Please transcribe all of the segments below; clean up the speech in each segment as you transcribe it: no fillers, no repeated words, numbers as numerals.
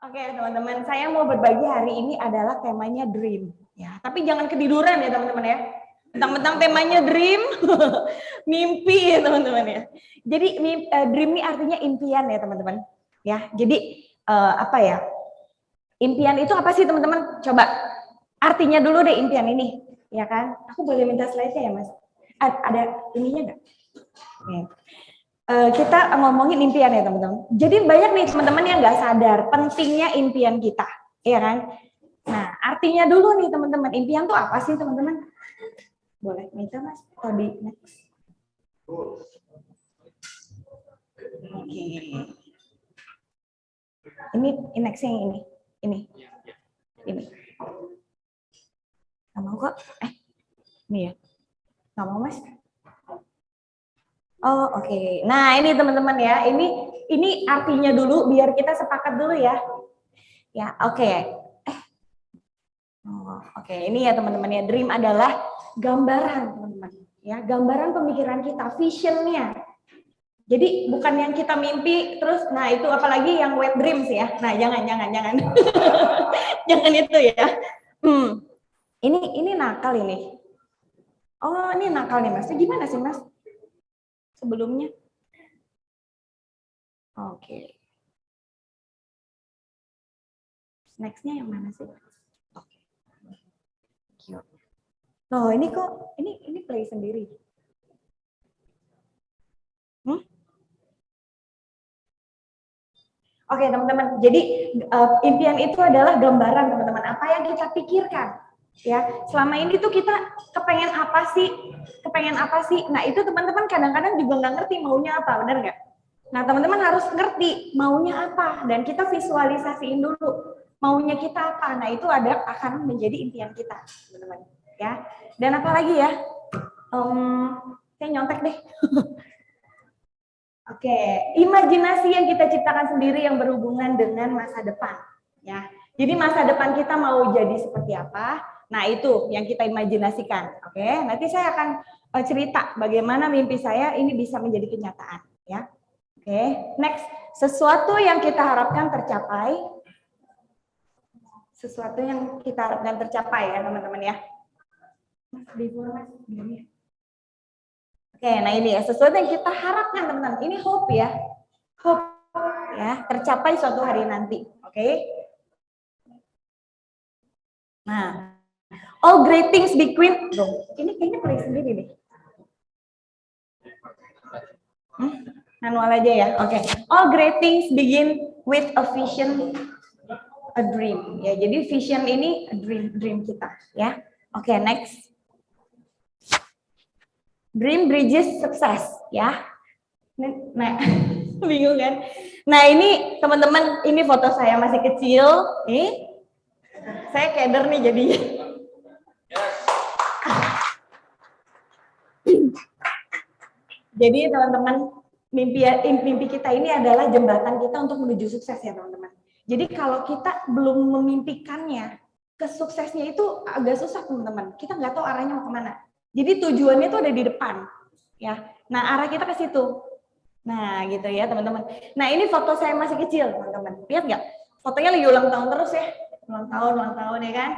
Oke, teman-teman, saya mau berbagi hari ini adalah temanya dream. Ya, tapi jangan ketiduran ya, teman-teman ya. Tentang temanya dream, mimpi ya, teman-teman ya. Jadi dream ini artinya impian ya, teman-teman. Ya, jadi apa ya? Impian itu apa sih, teman-teman? Coba artinya dulu deh impian ini, ya kan? Aku boleh minta slide-nya ya, Mas? Ada ininya nggak? Oke. Kita ngomongin impian ya teman-teman. Jadi banyak nih teman-teman yang nggak sadar pentingnya impian kita, ya kan? Nah, artinya dulu nih teman-teman, impian tuh apa sih teman-teman? Boleh minta Mas, di next. Oke. Ini next yang ini. Ini. Nggak mau kok. Ini ya. Nggak mau Mas? Oh, oke. Nah, ini teman-teman ya. Ini artinya dulu biar kita sepakat dulu ya. Ya, oke. Oke, ini ya teman-teman ya. Dream adalah gambaran, teman-teman. Ya, gambaran pemikiran kita, visionnya. Jadi bukan yang kita mimpi terus, nah itu apalagi yang wet dreams ya. Nah, jangan. Jangan itu ya. Ini nakal ini. Oh, ini nakal nih Mas. Gimana sih Mas? Sebelumnya. Oke. Next-nya yang mana sih? Oke. Loh, ini kok ini play sendiri. Oke, teman-teman. Jadi impian itu adalah gambaran, teman-teman. Apa yang kita pikirkan, ya. Selama ini tuh kita kepengen apa sih? Nah, itu teman-teman kadang-kadang juga nggak ngerti maunya apa, benar nggak? Nah, teman-teman harus ngerti maunya apa dan kita visualisasiin dulu maunya kita apa. Nah, itu akan menjadi impian kita, teman-teman. Ya. Dan apalagi ya? Saya nyontek deh. Oke, imajinasi yang kita ciptakan sendiri yang berhubungan dengan masa depan, ya. Jadi masa depan kita mau jadi seperti apa? Nah, itu yang kita imajinasikan. Oke, nanti saya akan cerita bagaimana mimpi saya ini bisa menjadi kenyataan, ya. Oke, next, sesuatu yang kita harapkan tercapai. Sesuatu yang kita harapkan tercapai ya, teman-teman ya. Oke, nah ini ya, sesuatu yang kita harapkan teman-teman. Ini hope ya. Hope ya, tercapai suatu hari nanti. Oke. Nah, all great things begin. Ini kayaknya play sendiri nih. Manual aja ya. Oke. All great things begin with a vision, a dream. Ya, jadi vision ini dream kita ya. Oke, next. Dream bridges success ya. Nah, bingung kan? Nah, ini teman-teman, ini foto saya masih kecil. Nih, saya keder nih jadi. Jadi teman-teman, mimpi kita ini adalah jembatan kita untuk menuju sukses ya teman-teman. Jadi kalau kita belum memimpikannya, kesuksesnya itu agak susah teman-teman. Kita nggak tahu arahnya mau kemana. Jadi tujuannya itu ada di depan, ya. Nah, arah kita ke situ. Nah, gitu ya, teman-teman. Nah, ini foto saya masih kecil, teman-teman. Lihat nggak? Fotonya lagi ulang tahun terus ya. Ulang tahun ya kan?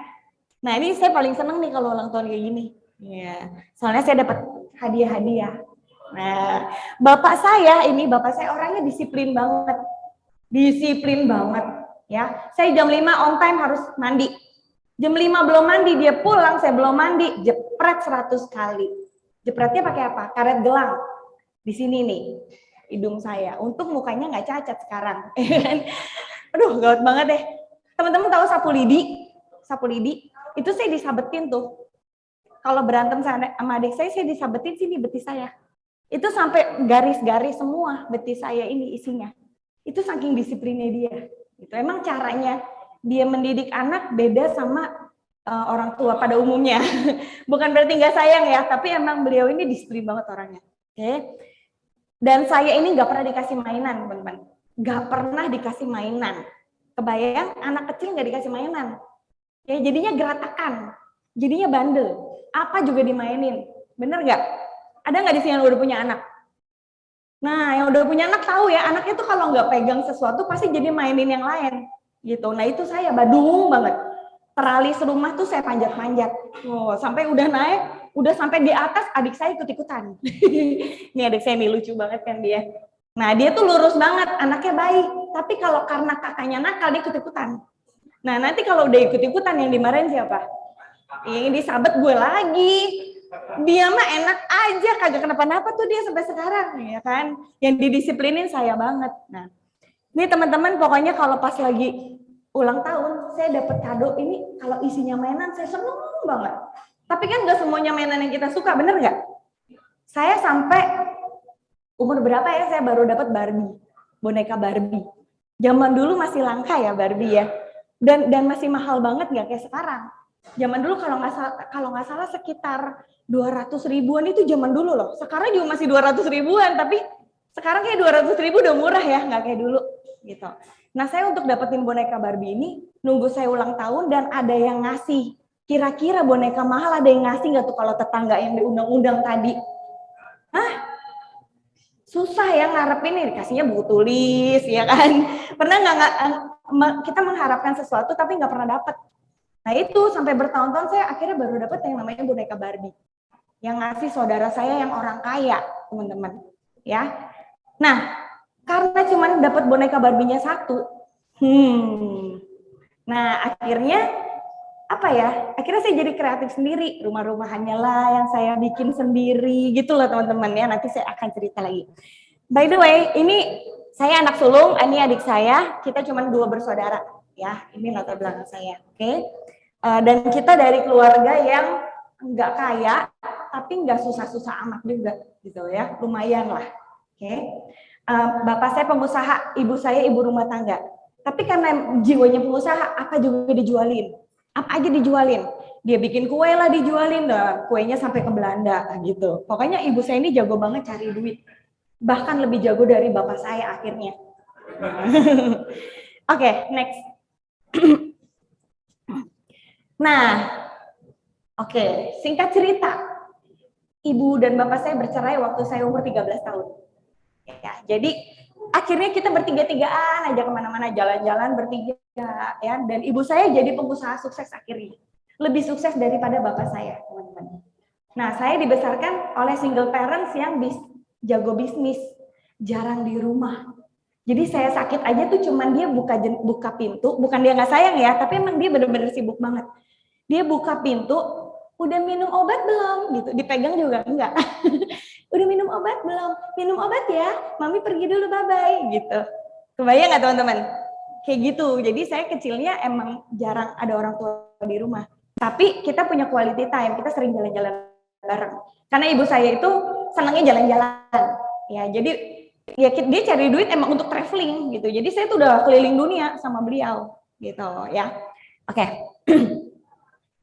Nah, ini saya paling seneng nih kalau ulang tahun kayak gini. Ya, soalnya saya dapat hadiah-hadiah. Nah, bapak saya orangnya disiplin banget. Disiplin banget, ya. Saya jam 5 on time harus mandi. Jam 5 belum mandi, dia pulang, saya belum mandi, jepret 100 kali. Jepretnya pakai apa? Karet gelang. Di sini nih, hidung saya. Untung mukanya nggak cacat sekarang. Aduh, gawat banget deh. Teman-teman tahu sapu lidi? Sapu lidi, itu saya disabetin tuh. Kalau berantem sama adik saya disabetin sini betis saya. Itu sampai garis-garis semua betis saya ini isinya. Itu saking disiplinnya dia. Itu emang caranya dia mendidik anak beda sama orang tua pada umumnya. Bukan berarti nggak sayang ya, tapi emang beliau ini disiplin banget orangnya. Oke. Dan saya ini nggak pernah dikasih mainan, teman-teman. Nggak pernah dikasih mainan. Kebayang anak kecil nggak dikasih mainan. Ya jadinya geratakan, jadinya bandel. Apa juga dimainin. Bener nggak? Ada nggak di sini yang udah punya anak? Nah, yang udah punya anak tahu ya, anaknya tuh kalau nggak pegang sesuatu pasti jadi mainin yang lain. gitu. Nah itu saya badung banget. Teralis rumah tuh saya panjat-panjat. Oh, sampai udah naik, udah sampai di atas, adik saya ikut-ikutan. Ini adik saya nih lucu banget kan dia. Nah dia tuh lurus banget, anaknya baik. Tapi kalau karena kakaknya nakal, dia ikut-ikutan. Nah nanti kalau udah ikut-ikutan yang dimarahin siapa? Yang disabet gue lagi. Dia mah enak aja, kagak kenapa-napa tuh dia sampai sekarang, ya kan? Yang didisiplinin saya banget. Nah, ini teman-teman pokoknya kalau pas lagi ulang tahun, saya dapat kado ini kalau isinya mainan, saya seneng banget. Tapi kan nggak semuanya mainan yang kita suka, bener nggak? Saya sampai umur berapa ya, saya baru dapat Barbie, boneka Barbie. Zaman dulu masih langka ya Barbie ya, dan masih mahal banget nggak kayak sekarang. Zaman dulu kalau nggak salah sekitar 200 ribuan itu zaman dulu loh. Sekarang juga masih 200 ribuan, tapi sekarang kayak 200 ribu udah murah ya, nggak kayak dulu gitu. Nah saya untuk dapetin boneka Barbie ini nunggu saya ulang tahun dan ada yang ngasih. Kira-kira boneka mahal ada yang ngasih nggak tuh kalau tetangga yang diundang-undang tadi? Hah? Susah ya ngarepin nih, dikasihnya buku tulis ya kan. Pernah nggak kita mengharapkan sesuatu tapi nggak pernah dapet. Nah itu sampai bertahun-tahun saya akhirnya baru dapet yang namanya boneka Barbie. Yang ngasih saudara saya yang orang kaya, teman-teman. Ya. Nah, karena cuma dapat boneka Barbie-nya satu, nah akhirnya apa ya? Akhirnya saya jadi kreatif sendiri, rumah-rumahannya lah yang saya bikin sendiri, gitu loh teman-teman ya. Nanti saya akan cerita lagi. By the way, ini saya anak sulung, ini adik saya, kita cuma 2 bersaudara, ya. Ini latar belakang saya, oke? Dan kita dari keluarga yang nggak kaya, tapi nggak susah-susah amat juga, gitu ya. Lumayan lah, oke? Bapak saya pengusaha, ibu saya ibu rumah tangga. Tapi karena jiwanya pengusaha, apa juga dijualin. Apa aja dijualin. Dia bikin kue lah dijualin, kuenya sampai ke Belanda gitu. Pokoknya ibu saya ini jago banget cari duit. Bahkan lebih jago dari bapak saya akhirnya. Oke, next. Nah, oke, singkat cerita. Ibu dan bapak saya bercerai waktu saya umur 13 tahun. Ya, jadi akhirnya kita bertiga-tigaan aja kemana-mana, jalan-jalan bertiga ya, dan ibu saya jadi pengusaha sukses akhirnya, lebih sukses daripada bapak saya, teman-teman. Nah, saya dibesarkan oleh single parents yang jago bisnis, jarang di rumah. Jadi saya sakit aja tuh cuman dia buka pintu, bukan dia nggak sayang ya, tapi emang dia benar-benar sibuk banget. Dia buka pintu, udah minum obat belum? Gitu, dipegang juga enggak. Udah minum obat belum? Minum obat ya, mami pergi dulu, bye-bye, gitu. Kebayang nggak teman-teman? Kayak gitu, jadi saya kecilnya emang jarang ada orang tua di rumah. Tapi kita punya quality time, kita sering jalan-jalan bareng. Karena ibu saya itu senangnya jalan-jalan. Ya, jadi ya dia cari duit emang untuk traveling gitu. Jadi saya tuh udah keliling dunia sama beliau gitu ya. Oke.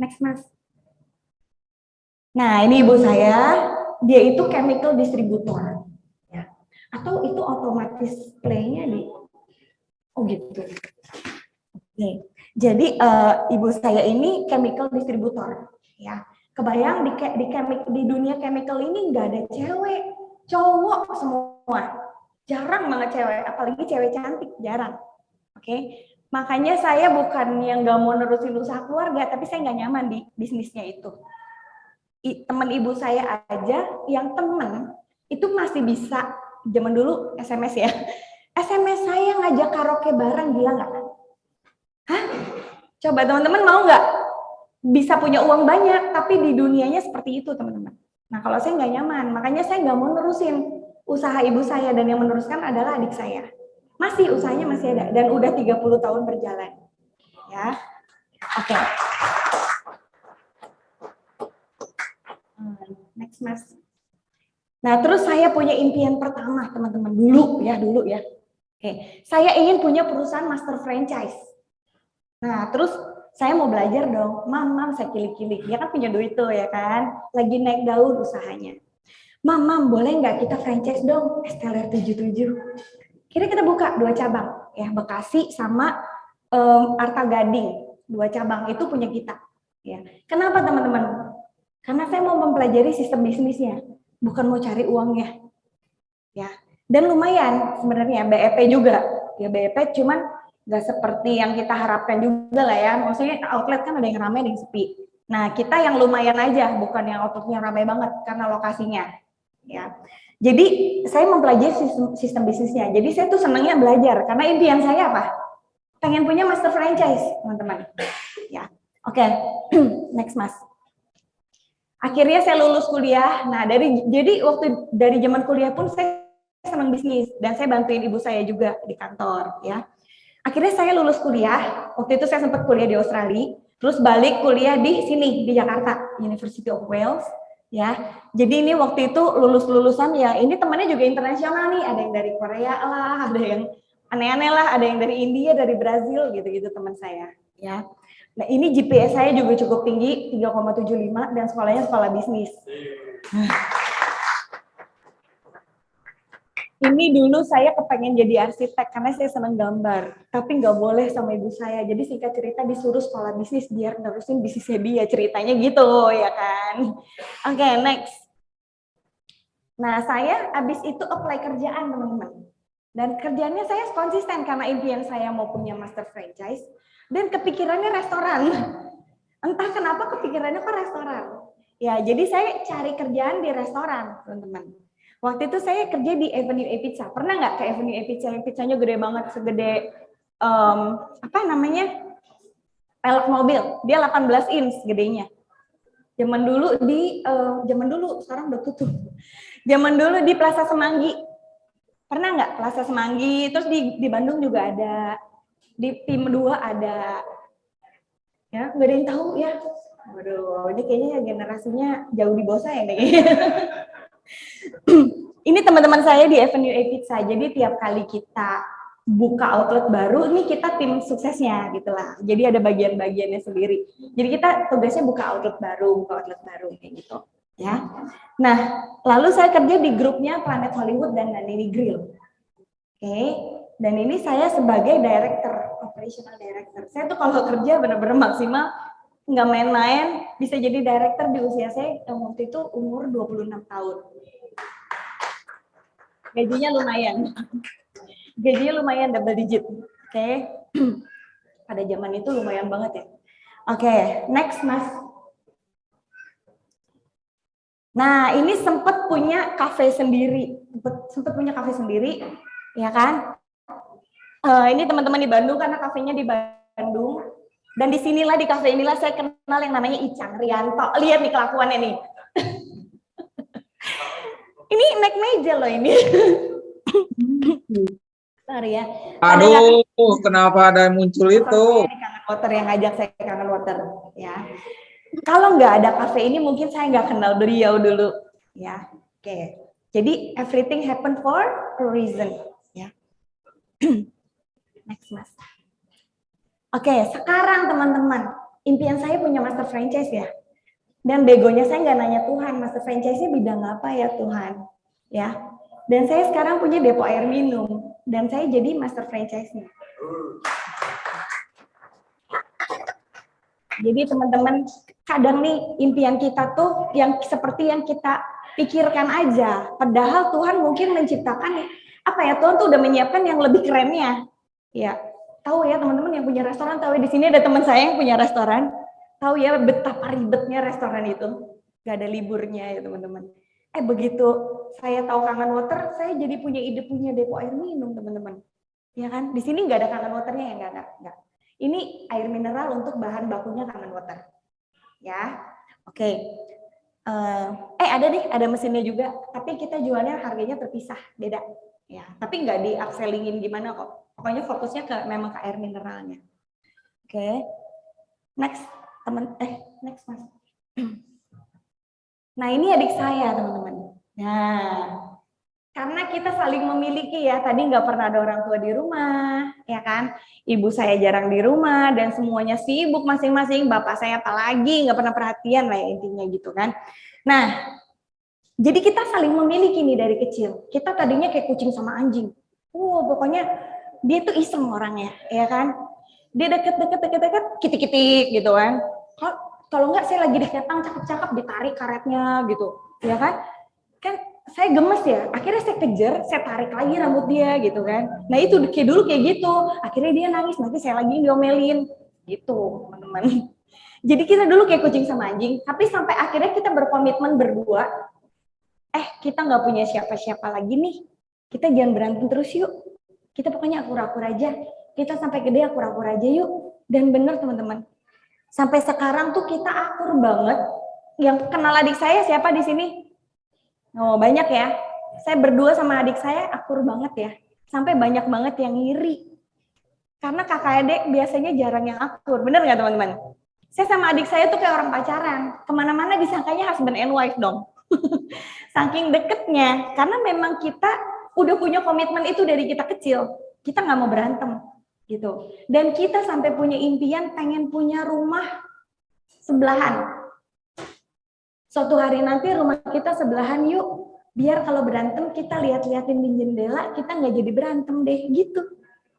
Next, Mas. Nah, ini ibu saya, dia itu chemical distributor, ya. Atau itu otomatis play-nya di, oh gitu. Oke, jadi ibu saya ini chemical distributor, ya. Kebayang di dunia chemical ini nggak ada cewek, cowok semua, jarang banget cewek, apalagi cewek cantik, jarang. Oke, makanya saya bukan yang nggak mau nerusin usaha keluarga, tapi saya nggak nyaman di bisnisnya itu. Teman ibu saya aja yang temen itu masih bisa, zaman dulu SMS ya, SMS saya ngajak karaoke bareng, gila nggak? Hah? Coba teman-teman mau nggak bisa punya uang banyak tapi di dunianya seperti itu teman-teman. Nah kalau saya nggak nyaman, makanya saya nggak mau nerusin usaha ibu saya, dan yang meneruskan adalah adik saya. Masih usahanya masih ada dan udah 30 tahun berjalan. Ya. Oke. Next, Mas. Nah, terus saya punya impian pertama, teman-teman. Dulu ya. Oke. Saya ingin punya perusahaan master franchise. Nah, terus saya mau belajar dong. Mam, saya kilik-kilik. Dia kan punya duit tuh ya kan. Lagi naik daun usahanya. Mam, boleh nggak kita franchise dong? Esteller 77. Kira kita buka 2 cabang. Ya, Bekasi sama Arta Gading. 2 cabang itu punya kita. Ya. Kenapa teman-teman? Karena saya mau mempelajari sistem bisnisnya, bukan mau cari uangnya. Ya. Dan lumayan sebenarnya BEP juga. Ya BEP cuman nggak seperti yang kita harapkan juga lah ya. Maksudnya outlet kan ada yang ramai, ada yang sepi. Nah, kita yang lumayan aja, bukan yang outletnya ramai banget karena lokasinya. Ya, jadi saya mempelajari sistem bisnisnya. Jadi saya tuh senangnya belajar karena impian saya apa? Pengen punya master franchise, teman-teman. Ya, oke. Next, Mas. Akhirnya saya lulus kuliah. Nah, jadi waktu dari zaman kuliah pun saya senang bisnis dan saya bantuin ibu saya juga di kantor, ya. Akhirnya saya lulus kuliah. Waktu itu saya sempat kuliah di Australia, terus balik kuliah di sini di Jakarta, University of Wales, ya. Jadi ini waktu itu lulusan ya, ini temannya juga internasional nih, ada yang dari Korea lah, ada yang aneh-aneh lah, ada yang dari India, dari Brazil gitu-gitu teman saya, ya. Nah, ini GPA saya juga cukup tinggi, 3,75 dan sekolahnya sekolah bisnis. Ini dulu saya kepengen jadi arsitek karena saya senang gambar, tapi nggak boleh sama ibu saya. Jadi singkat cerita disuruh sekolah bisnis biar nerusin bisnisnya dia, ceritanya gitu ya kan. Oke, next. Nah, saya abis itu apply kerjaan teman-teman. Dan kerjanya saya konsisten karena impian saya mau punya master franchise dan kepikirannya restoran. Entah kenapa kepikirannya kok restoran. Ya, jadi saya cari kerjaan di restoran, teman-teman. Waktu itu saya kerja di Avenue A Pizza. Pernah nggak ke Avenue A Pizza? Yang pizzanya gede banget, segede apa namanya? Pelek mobil. Dia 18 inch gedenya. Zaman dulu sekarang udah tutup. Zaman dulu di Plaza Semanggi. Pernah nggak Plaza Semanggi? Terus di Bandung juga ada. Di Tim 2 ada. Ya, nggak ada yang tahu ya. Waduh, ini kayaknya generasinya jauh di bawah saya nih. Ini teman-teman saya di Avenue A Pizza. Jadi tiap kali kita buka outlet baru, ini kita tim suksesnya gitulah. Jadi ada bagian-bagiannya sendiri. Jadi kita tugasnya buka outlet baru kayak gitu. Ya. Nah, lalu saya kerja di grupnya Planet Hollywood dan Nani Grill. Oke. Dan ini saya sebagai director, operational director. Saya tuh kalau kerja benar-benar maksimal, nggak main-main, bisa jadi director di usia saya waktu itu umur 26 tahun. Gajinya lumayan double digit, oke. Pada zaman itu lumayan banget ya. Oke, next Mas. Nah, ini sempat punya kafe sendiri, ya kan? Ini teman-teman di Bandung karena kafenya di Bandung. Dan disinilah di kafe inilah saya kenal yang namanya Icang Rianto. Lihat nih kelakuannya nih. Ini naik meja loh ini. Sorry ya. Aduh, kenapa ada muncul itu? Kangen Water yang ngajak saya Kangen Water, ya. Kalau nggak ada kafe ini mungkin saya nggak kenal beliau dulu, ya. Oke. Jadi everything happen for a reason, ya. Next, Mas. Oke, sekarang teman-teman, impian saya punya master franchise ya. Dan begonya saya nggak nanya Tuhan, master franchise-nya bidang apa ya Tuhan, ya. Dan saya sekarang punya depo air minum dan saya jadi master franchise-nya. Jadi teman-teman, kadang nih impian kita tuh yang seperti yang kita pikirkan aja. Padahal Tuhan mungkin menciptakan apa ya, Tuhan tuh udah menyiapkan yang lebih kerennya. Ya, tahu ya teman-teman yang punya restoran, tahu ya di sini ada teman saya yang punya restoran. Tahu ya betapa ribetnya restoran itu. Gak ada liburnya ya teman-teman. Begitu saya tahu Kangen Water, saya jadi punya ide punya depo air minum teman-teman. Ya kan? Di sini nggak ada Kangen Waternya ya, nggak. Ini air mineral untuk bahan bakunya Kangen Water. Ya, oke. Ada deh, ada mesinnya juga. Tapi kita jualnya harganya terpisah, beda. Ya, tapi nggak di upsellingin gimana kok. Pokoknya fokusnya memang ke air mineralnya. Oke. Next, next Mas. Nah, ini adik saya, teman-teman. Nah, karena kita saling memiliki ya, tadi nggak pernah ada orang tua di rumah, ya kan? Ibu saya jarang di rumah, dan semuanya sibuk masing-masing. Bapak saya apalagi nggak pernah perhatian lah ya intinya gitu kan. Nah, jadi kita saling memiliki nih dari kecil. Kita tadinya kayak kucing sama anjing. Pokoknya dia tuh iseng orangnya, ya kan? Dia deket-deket, kitik-kitik gitu kan. Kalau nggak saya lagi diketang cakep-cakep ditarik karetnya gitu, ya kan? Kan saya gemes ya, akhirnya saya kejar, saya tarik lagi rambut dia gitu kan. Nah itu kayak dulu kayak gitu, akhirnya dia nangis, nanti saya lagi diomelin gitu teman-teman. Jadi kita dulu kayak kucing sama anjing, tapi sampai akhirnya kita berkomitmen berdua, kita nggak punya siapa-siapa lagi nih, kita jangan berantem terus yuk, kita pokoknya akur-akur aja, kita sampai gede akur-akur aja yuk. Dan bener teman-teman, sampai sekarang tuh kita akur banget. Yang kenal adik saya siapa di sini? Oh banyak ya, saya berdua sama adik saya akur banget ya, sampai banyak banget yang ngiri. Karena kakak adik biasanya jarang yang akur, bener nggak teman-teman? Saya sama adik saya tuh kayak orang pacaran, kemana-mana disangkanya husband and wife dong. Saking deketnya, karena memang kita udah punya komitmen itu dari kita kecil, kita nggak mau berantem gitu. Dan kita sampai punya impian pengen punya rumah sebelahan. Suatu hari nanti rumah kita sebelahan yuk, biar kalau berantem kita lihat-liatin di jendela, kita nggak jadi berantem deh, gitu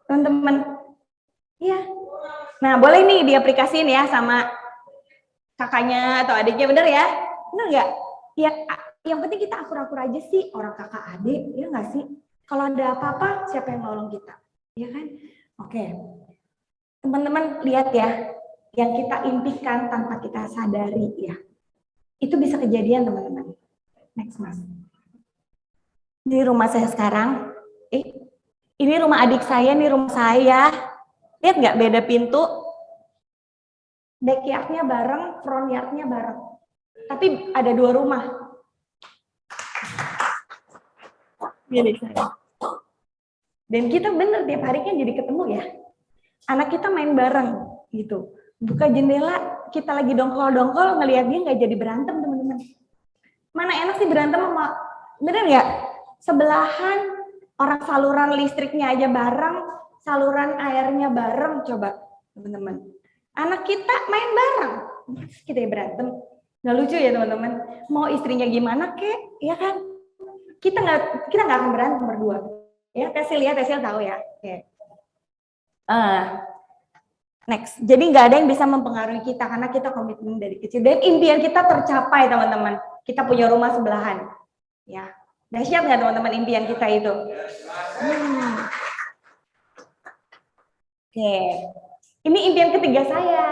teman-teman. Iya. Nah boleh nih diaplikasiin ya sama kakaknya atau adiknya, bener ya? Bener nggak? Ya, yang penting kita akur-akur aja sih, orang kakak adik, ya nggak sih? Kalau ada apa-apa, siapa yang nolong kita? Ya kan? Oke. Teman-teman lihat ya, yang kita impikan tanpa kita sadari ya. Itu bisa kejadian teman-teman. Next mas. Di rumah saya sekarang, ini rumah adik saya, ini rumah saya. Lihat nggak beda pintu? Backyardnya bareng, front yardnya bareng. Tapi ada 2 rumah. Milik saya. Dan kita bener tiap hari kan jadi ketemu ya. Anak kita main bareng gitu. Buka jendela, kita lagi dongkol-dongkol, ngelihat dia nggak jadi berantem teman-teman. Mana enak sih berantem sama, bener nggak? Sebelahan, orang saluran listriknya aja bareng, saluran airnya bareng, coba teman-teman. Anak kita main bareng, kita berantem, nggak lucu ya teman-teman. Mau istrinya gimana kek, ya kan? Kita nggak akan berantem berdua. Ya, Tesil tahu ya. Okay. Next, jadi nggak ada yang bisa mempengaruhi kita karena kita komitmen dari kecil dan impian kita tercapai teman-teman. Kita punya rumah sebelahan, ya. Dahsyat nggak teman-teman impian kita itu? Oke, ini impian ketiga saya.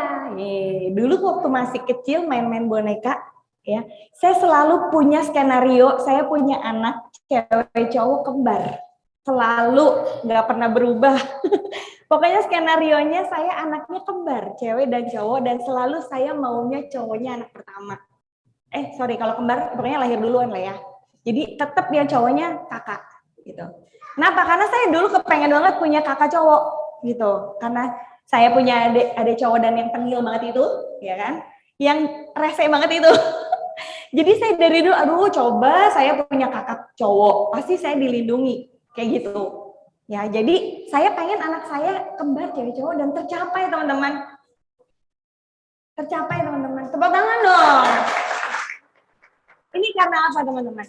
Dulu waktu masih kecil main-main boneka, ya, saya selalu punya skenario. Saya punya anak cewek cowok kembar, selalu nggak pernah berubah. Pokoknya skenarionya saya anaknya kembar, cewek dan cowok, dan selalu saya maunya cowoknya anak pertama. Kalau kembar pokoknya lahir duluan lah ya. Jadi tetap dia cowoknya kakak gitu. Kenapa? Karena saya dulu kepengen banget punya kakak cowok gitu. Karena saya punya adik cowok dan yang tengil banget itu, ya kan? Yang rese banget itu. Jadi saya dari dulu, aduh coba saya punya kakak cowok, pasti saya dilindungi kayak gitu. Ya, jadi saya pengen anak saya kembar cewek cowok dan tercapai teman-teman. Tercapai teman-teman. Tepuk tangan dong. Ini karena apa teman-teman?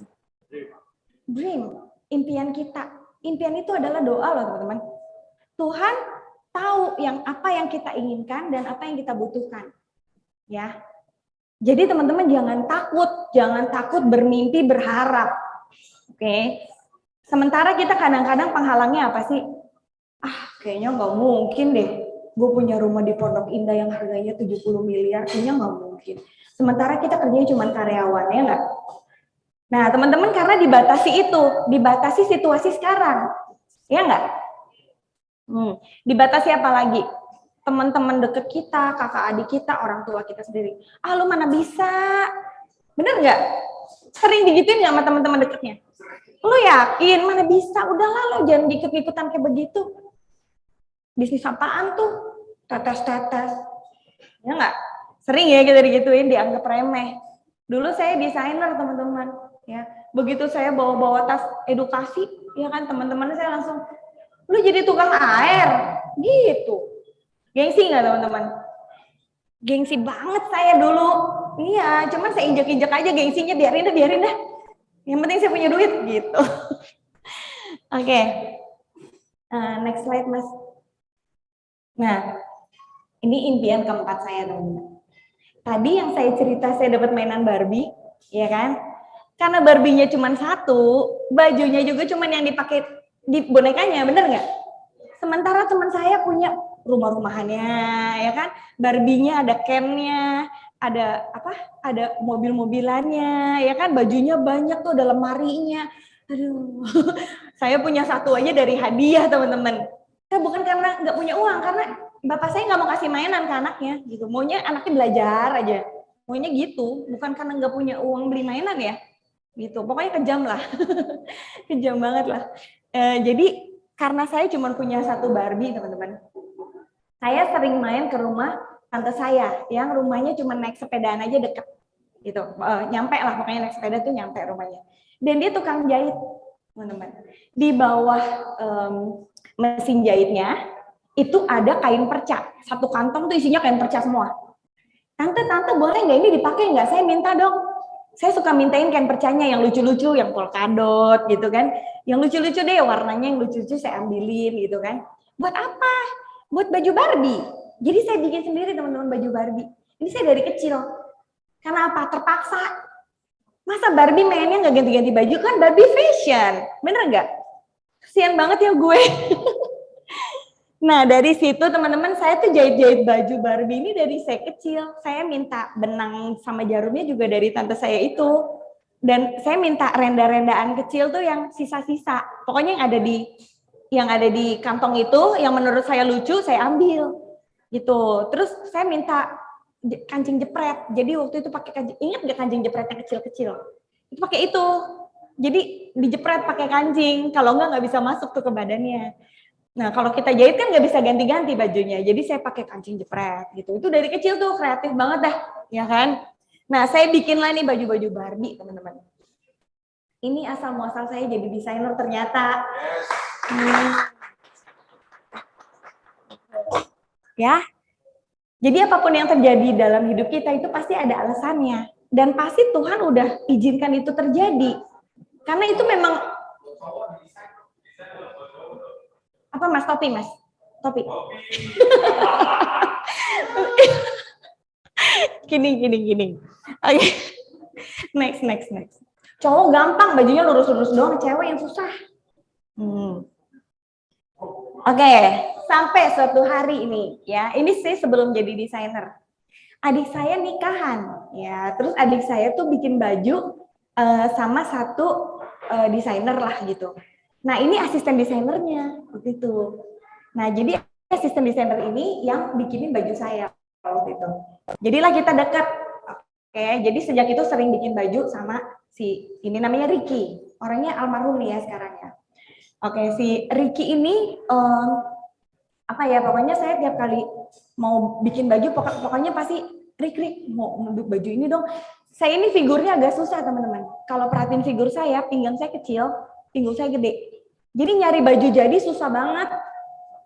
Dream, impian kita. Impian itu adalah doa loh teman-teman. Tuhan tahu apa yang kita inginkan dan apa yang kita butuhkan. Ya. Jadi teman-teman jangan takut bermimpi, berharap. Oke. Sementara kita kadang-kadang penghalangnya apa sih? Kayaknya nggak mungkin deh. Gue punya rumah di Pondok Indah yang harganya 70 miliar, kayaknya nggak mungkin. Sementara kita kerjanya cuma karyawan, ya nggak? Nah, teman-teman karena dibatasi situasi sekarang, ya nggak? Dibatasi apa lagi? Teman-teman deket kita, kakak adik kita, orang tua kita sendiri. Lu mana bisa? Bener nggak? Sering digituin nggak sama teman-teman deketnya? Lu yakin mana bisa? Udahlah lo jangan ikut-ikutan kayak begitu. Bisnis apaan tuh? Tetes-tetes. Ya nggak? Sering ya kita digituin, dianggap remeh. Dulu saya desainer teman-teman. Ya, begitu saya bawa tas edukasi, ya kan teman-teman saya langsung, lu jadi tukang air, gitu. Gengsi nggak teman-teman? Gengsi banget saya dulu. Iya, cuman saya injek-injek aja gengsinya, biarin dah. Yang penting saya punya duit gitu. Oke. Next slide mas. Nah, ini impian keempat saya teman-teman. Tadi yang saya cerita saya dapat mainan Barbie, ya kan? Karena Barbie-nya cuma satu, bajunya juga cuma yang dipakai di bonekanya, bener nggak? Sementara teman saya punya rumah-rumahannya, ya kan? Barbie-nya ada Ken-nya, ada apa? Ada mobil-mobilannya, ya kan? Bajunya banyak tuh, ada lemarinya. Aduh, saya punya satu aja dari hadiah teman-teman. Bukan karena nggak punya uang, karena bapak saya nggak mau kasih mainan ke anaknya, gitu. Maunya anaknya belajar aja, maunya gitu. Bukan karena nggak punya uang beli mainan ya, gitu. Pokoknya kejam lah, kejam banget lah. Jadi karena saya cuma punya satu Barbie teman-teman, saya sering main ke rumah tante saya yang rumahnya cuma naik sepedaan aja deket, gitu. Nyampe lah, pokoknya naik sepeda tuh nyampe rumahnya. Dan dia tukang jahit, teman-teman. Di bawah mesin jahitnya itu ada kain perca, satu kantong tuh isinya kain perca semua. Tante boleh nggak ini dipakai nggak? Saya minta dong. Saya suka mintain kain percanya yang lucu-lucu, yang polkadot gitu kan. Yang lucu-lucu deh, warnanya yang lucu-lucu saya ambilin gitu kan. Buat apa? Buat baju Barbie. Jadi saya bikin sendiri teman-teman baju Barbie. Ini saya dari kecil. Karena apa? Terpaksa. Masa Barbie mainnya nggak ganti-ganti baju, kan Barbie fashion. Bener nggak? Kasian banget ya gue. Nah, dari situ teman-teman, saya tuh jahit-jahit baju Barbie ini dari saya kecil. Saya minta benang sama jarumnya juga dari tante saya itu. Dan saya minta renda-rendaan kecil tuh yang sisa-sisa. Pokoknya yang ada di kantong itu, yang menurut saya lucu, saya ambil. Gitu. Terus saya minta kancing jepret. Jadi waktu itu pakai kancing, ingat nggak kancing jepret yang kecil-kecil? Itu pakai itu. Jadi dijepret pakai kancing. Kalau nggak bisa masuk tuh ke badannya. Nah, kalau kita jahit kan nggak bisa ganti-ganti bajunya. Jadi saya pakai kancing jepret gitu. Itu dari kecil tuh kreatif banget dah, ya kan? Nah, saya bikinlah nih baju-baju Barbie, teman-teman. Ini asal muasal saya jadi desainer ternyata. Ya. Jadi apapun yang terjadi dalam hidup kita itu pasti ada alasannya. Dan pasti Tuhan udah izinkan itu terjadi. Karena itu memang apa Mas? Topi Mas? Topi. Gini. Oke. Next. Cowok gampang, bajunya lurus-lurus doang, cewek yang susah. Oke, sampai suatu hari ini ya. Ini sih sebelum jadi desainer. Adik saya nikahan ya, terus adik saya tuh bikin baju sama satu desainer lah gitu. Nah, ini asisten desainernya waktu itu. Nah, jadi asisten desainer ini yang bikinin baju saya waktu itu. Jadilah kita dekat. Oke, jadi sejak itu sering bikin baju sama si ini namanya Ricky. Orangnya almarhum nih ya sekarang ya. Oke, si Ricky ini apa ya, pokoknya saya tiap kali mau bikin baju pokoknya pasti Rik mau baju ini dong. Saya ini figurnya agak susah teman-teman. Kalau perhatiin figur saya, pinggang saya kecil, pinggul saya gede. Jadi nyari baju jadi susah banget.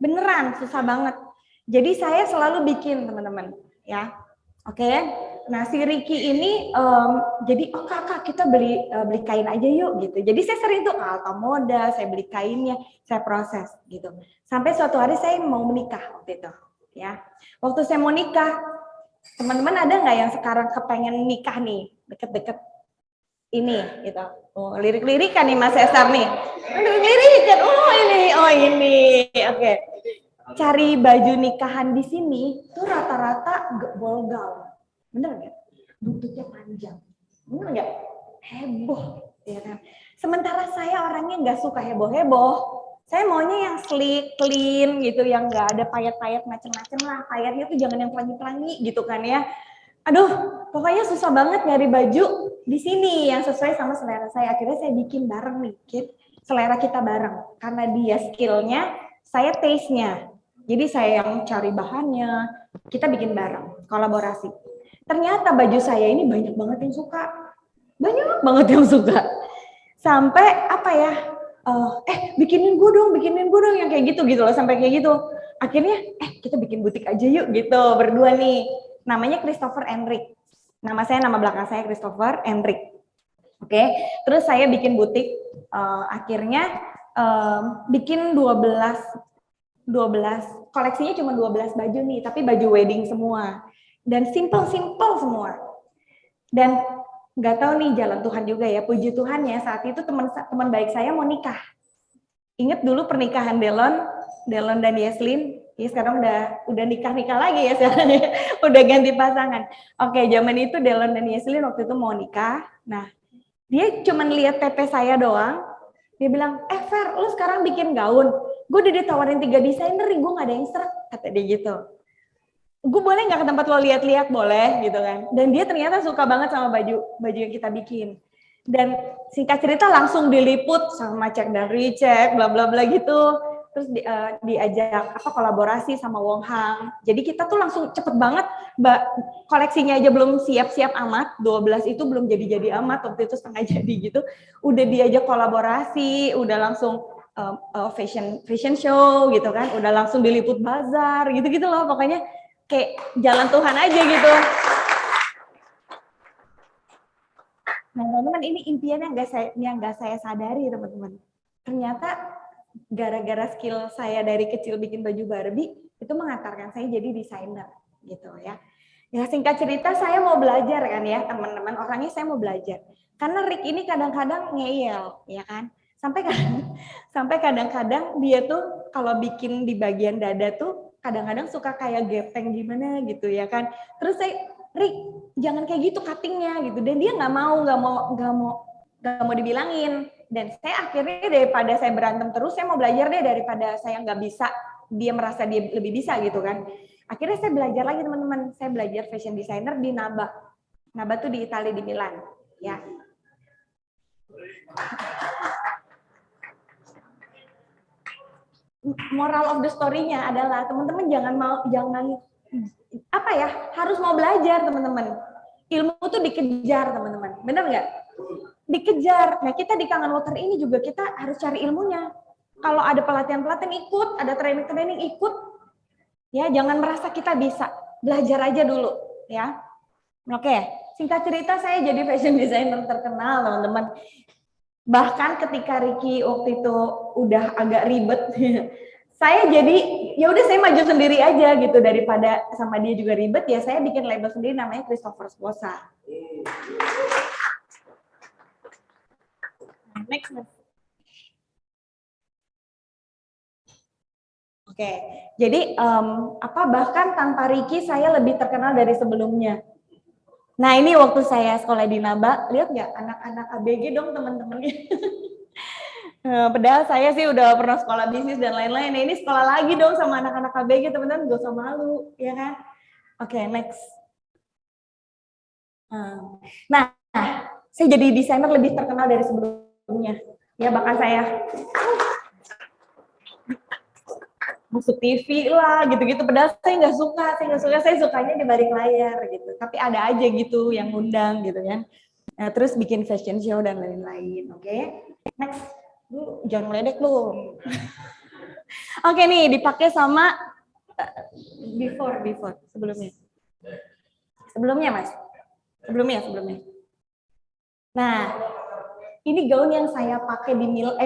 Beneran susah banget. Jadi saya selalu bikin teman-teman ya. Oke. Nah, si Ricky ini jadi kakak kita beli kain aja yuk gitu. Jadi saya sering tuh Alta Moda, saya beli kainnya, saya proses gitu. Sampai suatu hari saya mau menikah waktu itu ya. Waktu saya mau nikah, teman-teman ada nggak yang sekarang kepengen nikah nih deket-deket ini gitu? Oh, lirik-lirikan nih Mas Cesar nih. Lirik-lirikan. Oh ini. Oke. Cari baju nikahan di sini tuh rata-rata ball gown. Bener nggak? Buntutnya panjang. Bener nggak? Heboh. Ya kan? Sementara saya orangnya nggak suka heboh-heboh. Saya maunya yang sleek, clean gitu, yang nggak ada payet-payet macem-macem lah. Payetnya tuh jangan yang pelangi-pelangi gitu kan ya. Aduh, pokoknya susah banget nyari baju di sini yang sesuai sama selera saya. Akhirnya saya bikin bareng nih, selera kita bareng. Karena dia skillnya, saya taste-nya. Jadi saya yang cari bahannya, kita bikin bareng, kolaborasi. Ternyata baju saya ini banyak banget yang suka. Banyak banget yang suka. Sampai apa ya, bikinin gue dong yang kayak gitu loh, sampai kayak gitu. Akhirnya, kita bikin butik aja yuk gitu, berdua nih. Namanya Christopher Enric. Nama belakang saya Christopher Enric. Oke, terus saya bikin butik, akhirnya bikin 12 koleksinya cuma 12 baju nih, tapi baju wedding semua dan simple semua. Dan nggak tahu nih jalan Tuhan juga ya, puji Tuhan ya, saat itu teman baik saya mau nikah. Ingat dulu pernikahan Delon dan Yeslin, ya sekarang udah nikah lagi ya sekarang, udah ganti pasangan. Oke, zaman itu Delon dan Yeslin waktu itu mau nikah. Nah, dia cuman lihat TP saya doang, dia bilang, Fer, lu sekarang bikin gaun, gue udah ditawarin 3 desainer, gue nggak ada yang seret, kata dia gitu. Gue boleh nggak ke tempat lo lihat-lihat? Boleh gitu kan. Dan dia ternyata suka banget sama baju yang kita bikin. Dan singkat cerita langsung diliput sama Cek dan Richek, bla bla bla gitu. Terus diajak kolaborasi sama Wong Hang. Jadi kita tuh langsung cepet banget, koleksinya aja belum siap-siap amat, 12 itu belum jadi-jadi amat, waktu itu setengah jadi gitu. Udah diajak kolaborasi, udah langsung fashion show gitu kan, udah langsung diliput bazar gitu-gitu loh, pokoknya kayak jalan Tuhan aja gitu. Nah, teman-teman, ini impian yang nggak saya sadari, teman-teman. Ternyata gara-gara skill saya dari kecil bikin baju Barbie itu mengantarkan saya jadi desainer gitu ya. Ya singkat cerita saya mau belajar kan ya, teman-teman. Orangnya saya mau belajar. Karena Rick ini kadang-kadang ngeyel, ya kan? Sampai kadang-kadang dia tuh kalau bikin di bagian dada tuh kadang-kadang suka kayak gepeng gimana gitu ya kan. Terus saya, Rick, jangan kayak gitu cuttingnya gitu. Dan dia nggak mau dibilangin. Dan saya akhirnya daripada saya berantem terus, saya mau belajar deh daripada saya nggak bisa, dia merasa dia lebih bisa gitu kan. Akhirnya saya belajar lagi teman-teman. Saya belajar fashion designer di Naba. Naba tuh di Italia, di Milan. Ya. Moral of the story-nya adalah teman-teman jangan harus mau belajar teman-teman. Ilmu tuh dikejar teman-teman, benar nggak? Dikejar. Nah kita di Kangen Water ini juga kita harus cari ilmunya. Kalau ada pelatihan ikut, ada training ikut. Ya jangan merasa kita bisa, belajar aja dulu ya. Oke, singkat cerita saya jadi fashion designer terkenal teman-teman. Bahkan ketika Ricky waktu itu udah agak ribet, saya jadi ya udah saya maju sendiri aja gitu, daripada sama dia juga ribet ya saya bikin label sendiri namanya Christopher Sposa. Next. Oke, jadi bahkan tanpa Ricky saya lebih terkenal dari sebelumnya. Nah ini waktu saya sekolah di Naba, lihat nggak anak-anak ABG dong teman-temannya. Padahal saya sih udah pernah sekolah bisnis dan lain-lain. Nah, ini sekolah lagi dong sama anak-anak ABG teman-teman, gak usah malu, ya kan? Oke, next. Nah, saya jadi desainer lebih terkenal dari sebelumnya. Ya bahkan saya masuk TV lah gitu-gitu, padahal saya nggak suka, saya sukanya di balik layar gitu, tapi ada aja gitu yang ngundang gitu kan. Nah, terus bikin fashion show dan lain-lain. Oke, next. Lu jangan meledek lu. Oke nih, dipakai sama before sebelumnya mas, sebelumnya. Nah, ini gaun yang saya pakai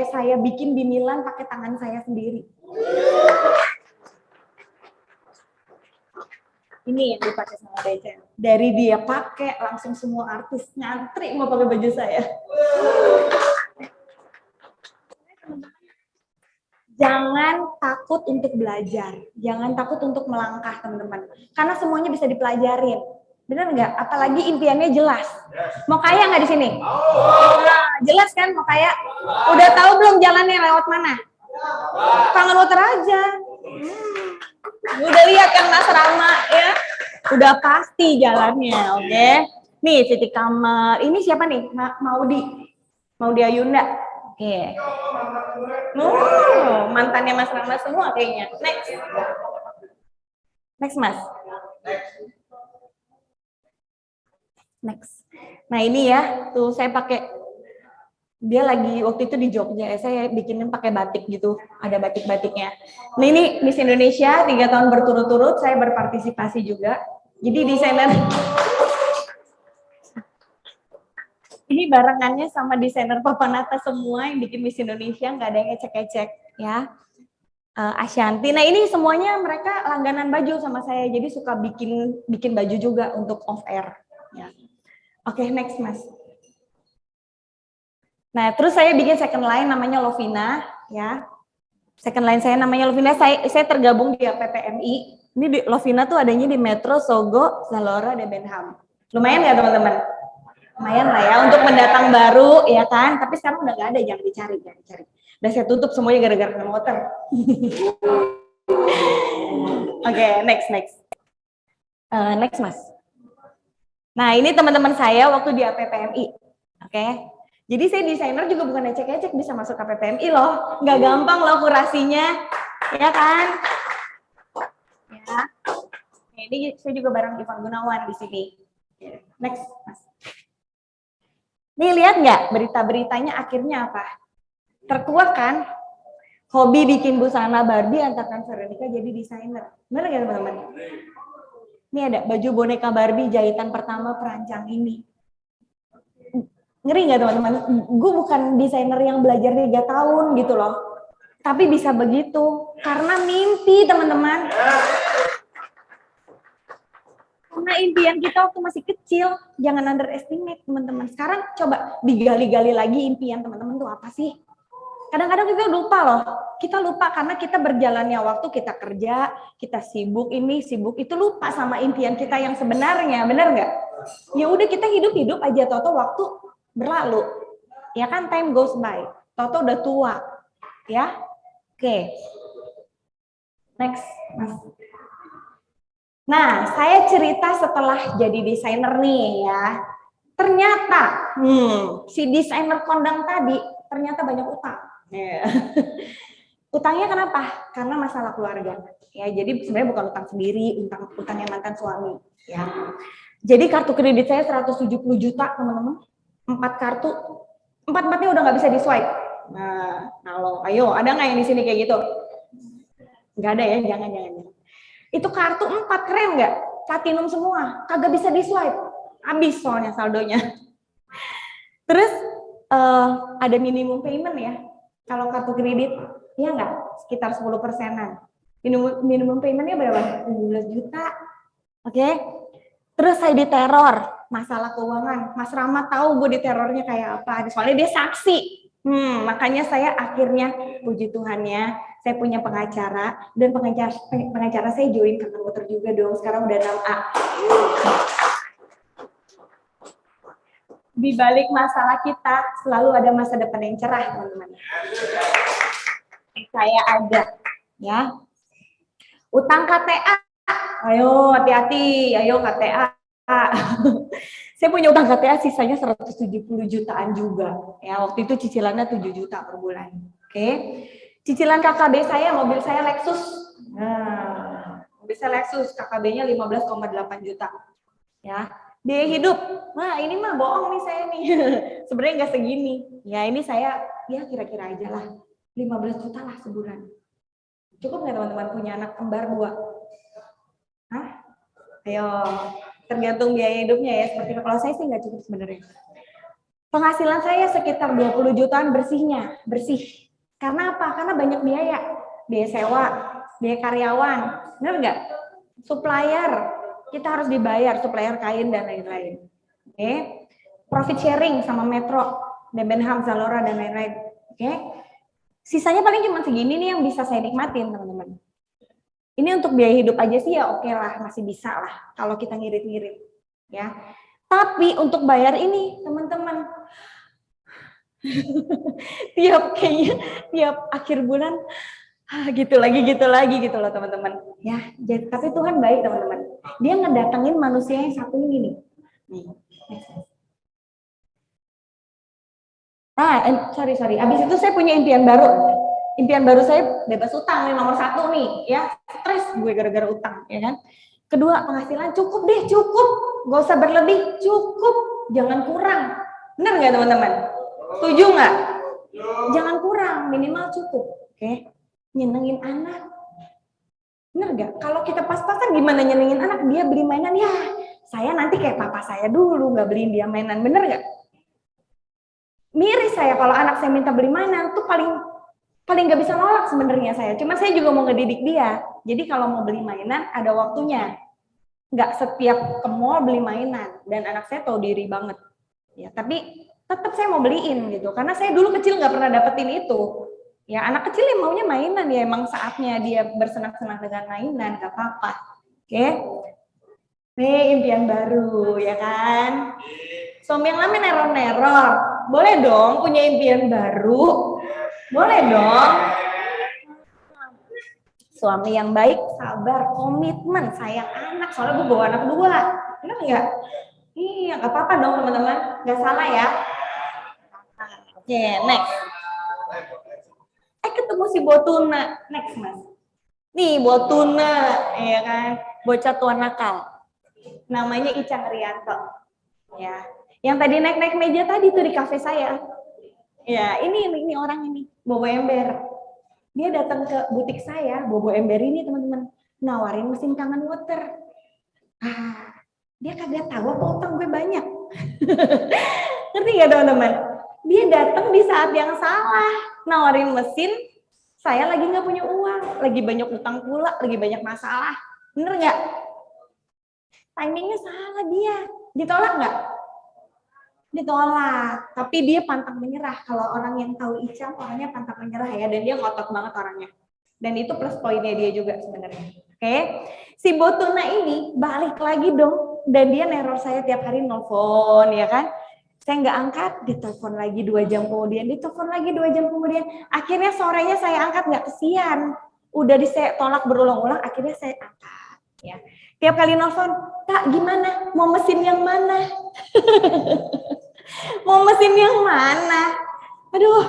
saya bikin di Milan pakai tangan saya sendiri. Ini yang dipakai sama Dejen. Dari dia pakai, langsung semua artis ngantri mau pakai baju saya. Jangan takut untuk belajar. Jangan takut untuk melangkah, teman-teman. Karena semuanya bisa dipelajarin. Benar nggak? Apalagi impiannya jelas. Mau kaya nggak di sini? Nah, jelas kan mau kaya? Udah tahu belum jalannya lewat mana? Kangen Water aja. Udah lihat kan Mas Rama ya? Udah pasti jalannya, oke? Nih Siti Kamal. Ini siapa nih? Maudi Ayunda. Oke. Mantannya Mas Rama semua kayaknya. Next Mas. Next. Nah ini ya, tuh saya pakai, dia lagi waktu itu di Jogja, saya bikinin pakai batik gitu, ada batik-batiknya. Nah ini Miss Indonesia 3 tahun berturut-turut, saya berpartisipasi juga. Jadi desainer, ini barengannya sama desainer Papanata semua yang bikin Miss Indonesia, nggak ada yang ecek-ecek ya. Ashanti, nah ini semuanya mereka langganan baju sama saya, jadi suka bikin baju juga untuk off air. Ya. Oke, next Mas. Nah, terus saya bikin second line namanya Lovina, ya. Second line saya namanya Lovina. Saya tergabung di PPMI. Ini di Lovina tuh adanya di Metro, Sogo, Zalora, dan Benham. Lumayan nggak teman-teman? Lumayan lah ya untuk pendatang baru, ya kan? Tapi sekarang udah nggak ada, jangan dicari. Udah saya tutup semuanya gara-gara kena motor. Oke, next. Next, Mas. Nah, ini teman-teman saya waktu di APPMI. Oke. Jadi saya desainer juga bukan ecek-ecek bisa masuk KPPMI loh. Nggak gampang loh kurasinya. Ya kan? Ya. Nah, ini saya juga bareng Ivan Gunawan di sini. Next, Mas. Nih lihat nggak berita-beritanya akhirnya apa? Terkuak kan? Hobi bikin busana Barbie antarkan Veronica jadi desainer. Benar nggak teman-teman? Ini ada baju boneka Barbie jahitan pertama perancang ini. Ngeri nggak teman-teman? Gue bukan desainer yang belajar 3 tahun gitu loh. Tapi bisa begitu. Karena mimpi teman-teman. Karena impian kita waktu masih kecil. Jangan underestimate teman-teman. Sekarang coba digali-gali lagi impian teman-teman tuh apa sih? Kadang-kadang kita lupa loh. Kita lupa karena kita berjalannya waktu, kita kerja, kita sibuk ini, sibuk itu, lupa sama impian kita yang sebenarnya. Benar nggak? Ya udah kita hidup-hidup aja, toto waktu berlalu. Ya kan, time goes by. Toto udah tua. Ya. Oke. Next, Mas. Nah, saya cerita setelah jadi desainer nih ya. Ternyata si desainer kondang tadi ternyata banyak utang. Yeah. Utangnya kenapa? Karena masalah keluarga. Ya, jadi sebenarnya bukan utang sendiri, utangnya mantan suami. Ya. Jadi kartu kredit saya 170 juta, teman-teman. 4 kartu, 4-4-nya udah nggak bisa di swipe. Nah, kalau ayo, ada nggak yang di sini kayak gitu? Nggak ada ya, jangan. Itu kartu 4, keren nggak? Platinum semua, kagak bisa di swipe. Habis soalnya saldonya. Terus ada minimum payment ya. Kalau kartu kredit, ya nggak? Sekitar 10%-an. Minimum payment-nya berapa? 17 juta. Oke. Terus saya diteror, masalah keuangan. Mas Rama tahu gue diterornya kayak apa. Soalnya dia saksi. Makanya saya akhirnya, puji Tuhannya, saya punya pengacara. Dan pengacara saya join Kakak Motor juga dong. Sekarang udah 6A. Di balik masalah kita selalu ada masa depan yang cerah, teman-teman. Saya ada, ya. Utang KTA, ayo hati-hati, ayo KTA. Saya punya utang KTA sisanya 170 jutaan juga. Ya, waktu itu cicilannya 7 juta per bulan. Oke. Cicilan KKB saya, mobil saya Lexus. Nah, mobil saya Lexus, KKB-nya 15,8 juta. Ya. Biaya hidup, nah ini mah bohong nih saya nih, sebenarnya nggak segini. Ya ini saya, ya kira-kira aja lah, 15 juta lah sebulan. Cukup nggak teman-teman punya anak kembar 2? Hah? Ayo, tergantung biaya hidupnya ya, seperti itu. Kalau saya sih nggak cukup sebenarnya. Penghasilan saya sekitar 20 jutaan bersih. Karena apa? Karena banyak biaya sewa, biaya karyawan, benar nggak? Supplier, kita harus dibayar, supplier kain dan lain-lain. Oke. Profit sharing sama Metro, Debenham, Zalora dan lain-lain. Oke. Sisanya paling cuma segini nih yang bisa saya nikmatin, teman-teman. Ini untuk biaya hidup aja sih ya oke lah, masih bisa lah kalau kita ngirit-ngirit, ya. Tapi untuk bayar ini, teman-teman, tiap akhir bulan gitu lagi gitu loh teman-teman ya. Tapi Tuhan baik teman-teman, dia ngedatengin manusia yang satu ini nih. Sorry abis itu saya punya impian baru saya bebas utang nih, nomor 1 nih ya. Stres gue gara-gara utang ya kan. Kedua, penghasilan cukup, gak usah berlebih, cukup, jangan kurang. Bener nggak teman-teman? Setuju nggak? Jangan kurang, minimal cukup. Oke. Nyenengin anak, bener gak? Kalau kita pas-pasan gimana nyenengin anak? Dia beli mainan, ya saya nanti kayak papa saya dulu nggak beliin dia mainan, bener gak? Miris saya kalau anak saya minta beli mainan tuh paling nggak bisa nolak sebenarnya saya. Cuma saya juga mau ngedidik dia. Jadi kalau mau beli mainan ada waktunya, nggak setiap ke mall beli mainan. Dan anak saya tahu diri banget. Ya, tapi tetap saya mau beliin gitu. Karena saya dulu kecil nggak pernah dapetin itu. Ya anak kecil yang maunya mainan ya emang saatnya dia bersenang-senang dengan mainan, nggak apa-apa. Oke. Nih impian baru ya kan. Suami yang lama neror-neror. Boleh dong punya impian baru. Boleh dong. Suami yang baik, sabar, komitmen, sayang anak. Soalnya gue bawa anak dua. Benar nggak? Iya, nggak apa-apa dong teman-teman. Nggak salah ya. Oke, next. Ketemu si Botuna. Next, Mas. Nih, Botuna. Ya kan? Bocah tua nakal. Namanya Icang Rianto. Ya. Yang tadi naik-naik meja tadi tuh di kafe saya. Ya, ini orang ini. Bobo ember. Dia datang ke butik saya, Bobo ember ini teman-teman, nawarin mesin kangen water. Dia kagak tahu apa utang gue banyak. Ngerti gak teman-teman? Dia datang di saat yang salah, nawarin mesin, saya lagi nggak punya uang, lagi banyak utang pula, lagi banyak masalah. Bener nggak? Timingnya salah dia. Ditolak nggak? Ditolak, tapi dia pantang menyerah. Kalau orang yang tahu Icam, orangnya pantang menyerah ya, dan dia ngotot banget orangnya. Dan itu plus poinnya dia juga sebenarnya. Oke, si Botuna ini balik lagi dong, dan dia neror saya tiap hari nelfon, ya kan? Saya nggak angkat, ditelepon lagi 2 jam kemudian, ditelepon lagi 2 jam kemudian. Akhirnya sorenya saya angkat, nggak kesian. Udah saya tolak berulang-ulang, akhirnya saya angkat. Ya. Tiap kali nelfon, Kak gimana? Mau mesin yang mana? Mau mesin yang mana? Aduh,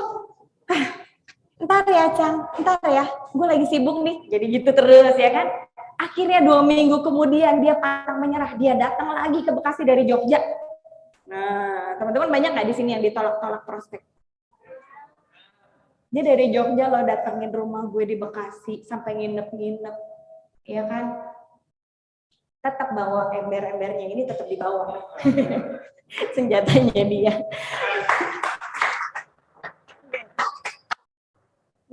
ntar ya Cang, ntar ya. Gue lagi sibuk nih, jadi gitu terus ya kan. Akhirnya 2 minggu kemudian dia pantang menyerah, dia datang lagi ke Bekasi dari Jogja. Nah, teman-teman banyak nggak di sini yang ditolak-tolak prospek? Dia dari Jogja loh datengin rumah gue di Bekasi sampai nginep-nginep, ya kan? Tetap bawa ember-embernya ini tetap dibawa. Senjatanya dia.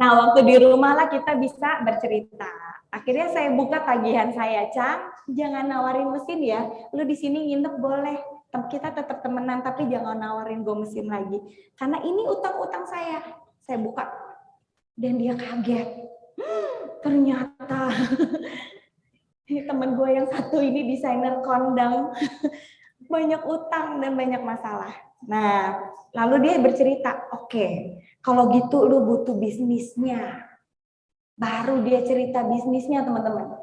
Nah, waktu di rumah lah kita bisa bercerita. Akhirnya saya buka tagihan saya, Cang, jangan nawarin mesin ya. Lu di sini nginep boleh. Kita tetap temenan, tapi jangan nawarin gue mesin lagi. Karena ini utang-utang saya. Saya buka. Dan dia kaget. Ternyata ini teman gue yang satu ini desainer kondang. Banyak utang dan banyak masalah. Nah, lalu dia bercerita, oke, kalau gitu lu butuh bisnisnya. Baru dia cerita bisnisnya, teman-teman.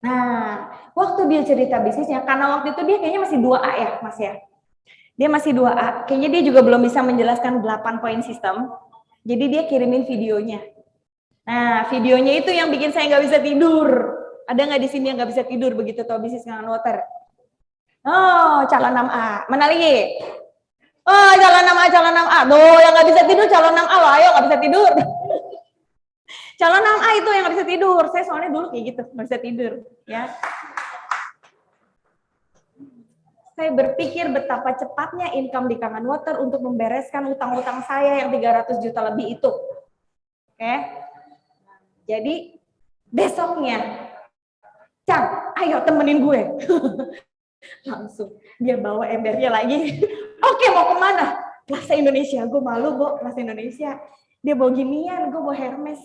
Nah, waktu dia cerita bisnisnya, karena waktu itu dia kayaknya masih 2A ya, Mas ya. Dia masih 2A, kayaknya dia juga belum bisa menjelaskan 8 poin sistem. Jadi dia kirimin videonya. Nah, videonya itu yang bikin saya nggak bisa tidur. Ada nggak di sini yang nggak bisa tidur begitu tahu bisnis kangen water? Oh, calon 6A. Mana lagi? Oh, calon 6A, calon 6A. Duh, yang nggak bisa tidur calon 6A loh. Ayo, nggak bisa tidur. Calon 6A itu yang nggak bisa tidur. Saya soalnya dulu kayak gitu, nggak bisa tidur. Ya. Saya berpikir betapa cepatnya income di Kangen Water untuk membereskan utang-utang saya yang 300 juta lebih itu. Oke. Jadi, besoknya, Cang, ayo temenin gue. Langsung dia bawa embernya lagi. Oke, mau kemana? Plaza Indonesia. Gue malu, Bo, Plaza Indonesia. Dia bawa ginian, gue bawa Hermes.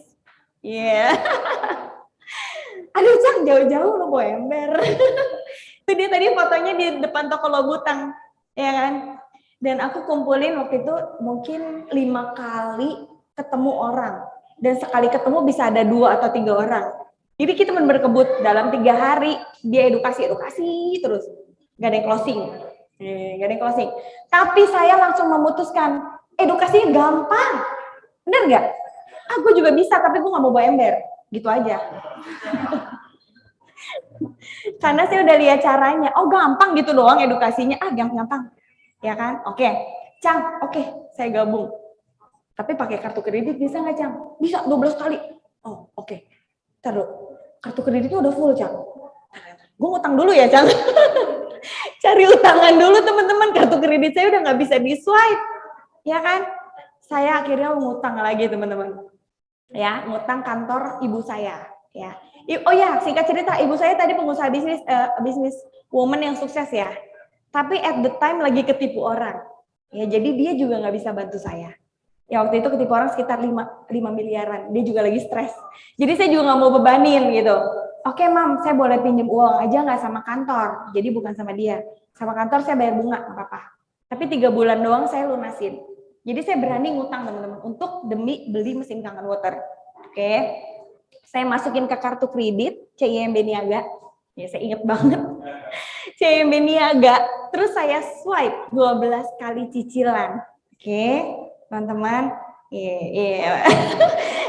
Iya. Yeah. Aduh, Cang, jauh-jauh lo bawa ember. Itu dia tadi fotonya di depan toko Lobutang, ya kan? Dan aku kumpulin waktu itu mungkin 5 kali ketemu orang. Dan sekali ketemu bisa ada 2 atau 3 orang. Jadi kita benar-benar kebut dalam 3 hari dia edukasi terus. Gak ada yang closing. Gak ada yang closing. Tapi saya langsung memutuskan, edukasinya gampang. Bener gak? Gue juga bisa, tapi gue gak mau bawa ember. Gitu aja. Karena saya udah lihat caranya. Oh gampang gitu doang edukasinya. Gampang. Ya kan? Oke. Cang, oke, saya gabung. Tapi pakai kartu kredit bisa nggak, Cang? Bisa, 12 kali. Oh, oke. Taruh. Kartu kreditnya udah full, Cang. Gue ngutang dulu ya, Cang. Cari utangan dulu, teman-teman. Kartu kredit saya udah nggak bisa di-swipe. Ya kan? Saya akhirnya ngutang lagi, teman-teman. Ya, ngutang kantor ibu saya. Ya. Oh ya, singkat cerita, ibu saya tadi pengusaha bisnis woman yang sukses ya. Tapi at the time lagi ketipu orang. Ya, jadi dia juga nggak bisa bantu saya. Ya waktu itu ketipu orang sekitar 5 miliaran. Dia juga lagi stres. Jadi saya juga nggak mau bebanin gitu. Oke mam, saya boleh pinjam uang aja nggak sama kantor. Jadi bukan sama dia. Sama kantor saya bayar bunga, nggak apa-apa. Tapi 3 bulan doang saya lunasin. Jadi saya berani ngutang teman-teman untuk demi beli mesin Kangen Water. Oke. Saya masukin ke kartu kredit CIMB Niaga. Ya saya inget banget. CIMB Niaga. Terus saya swipe 12 kali cicilan. Oke, teman-teman. Iya.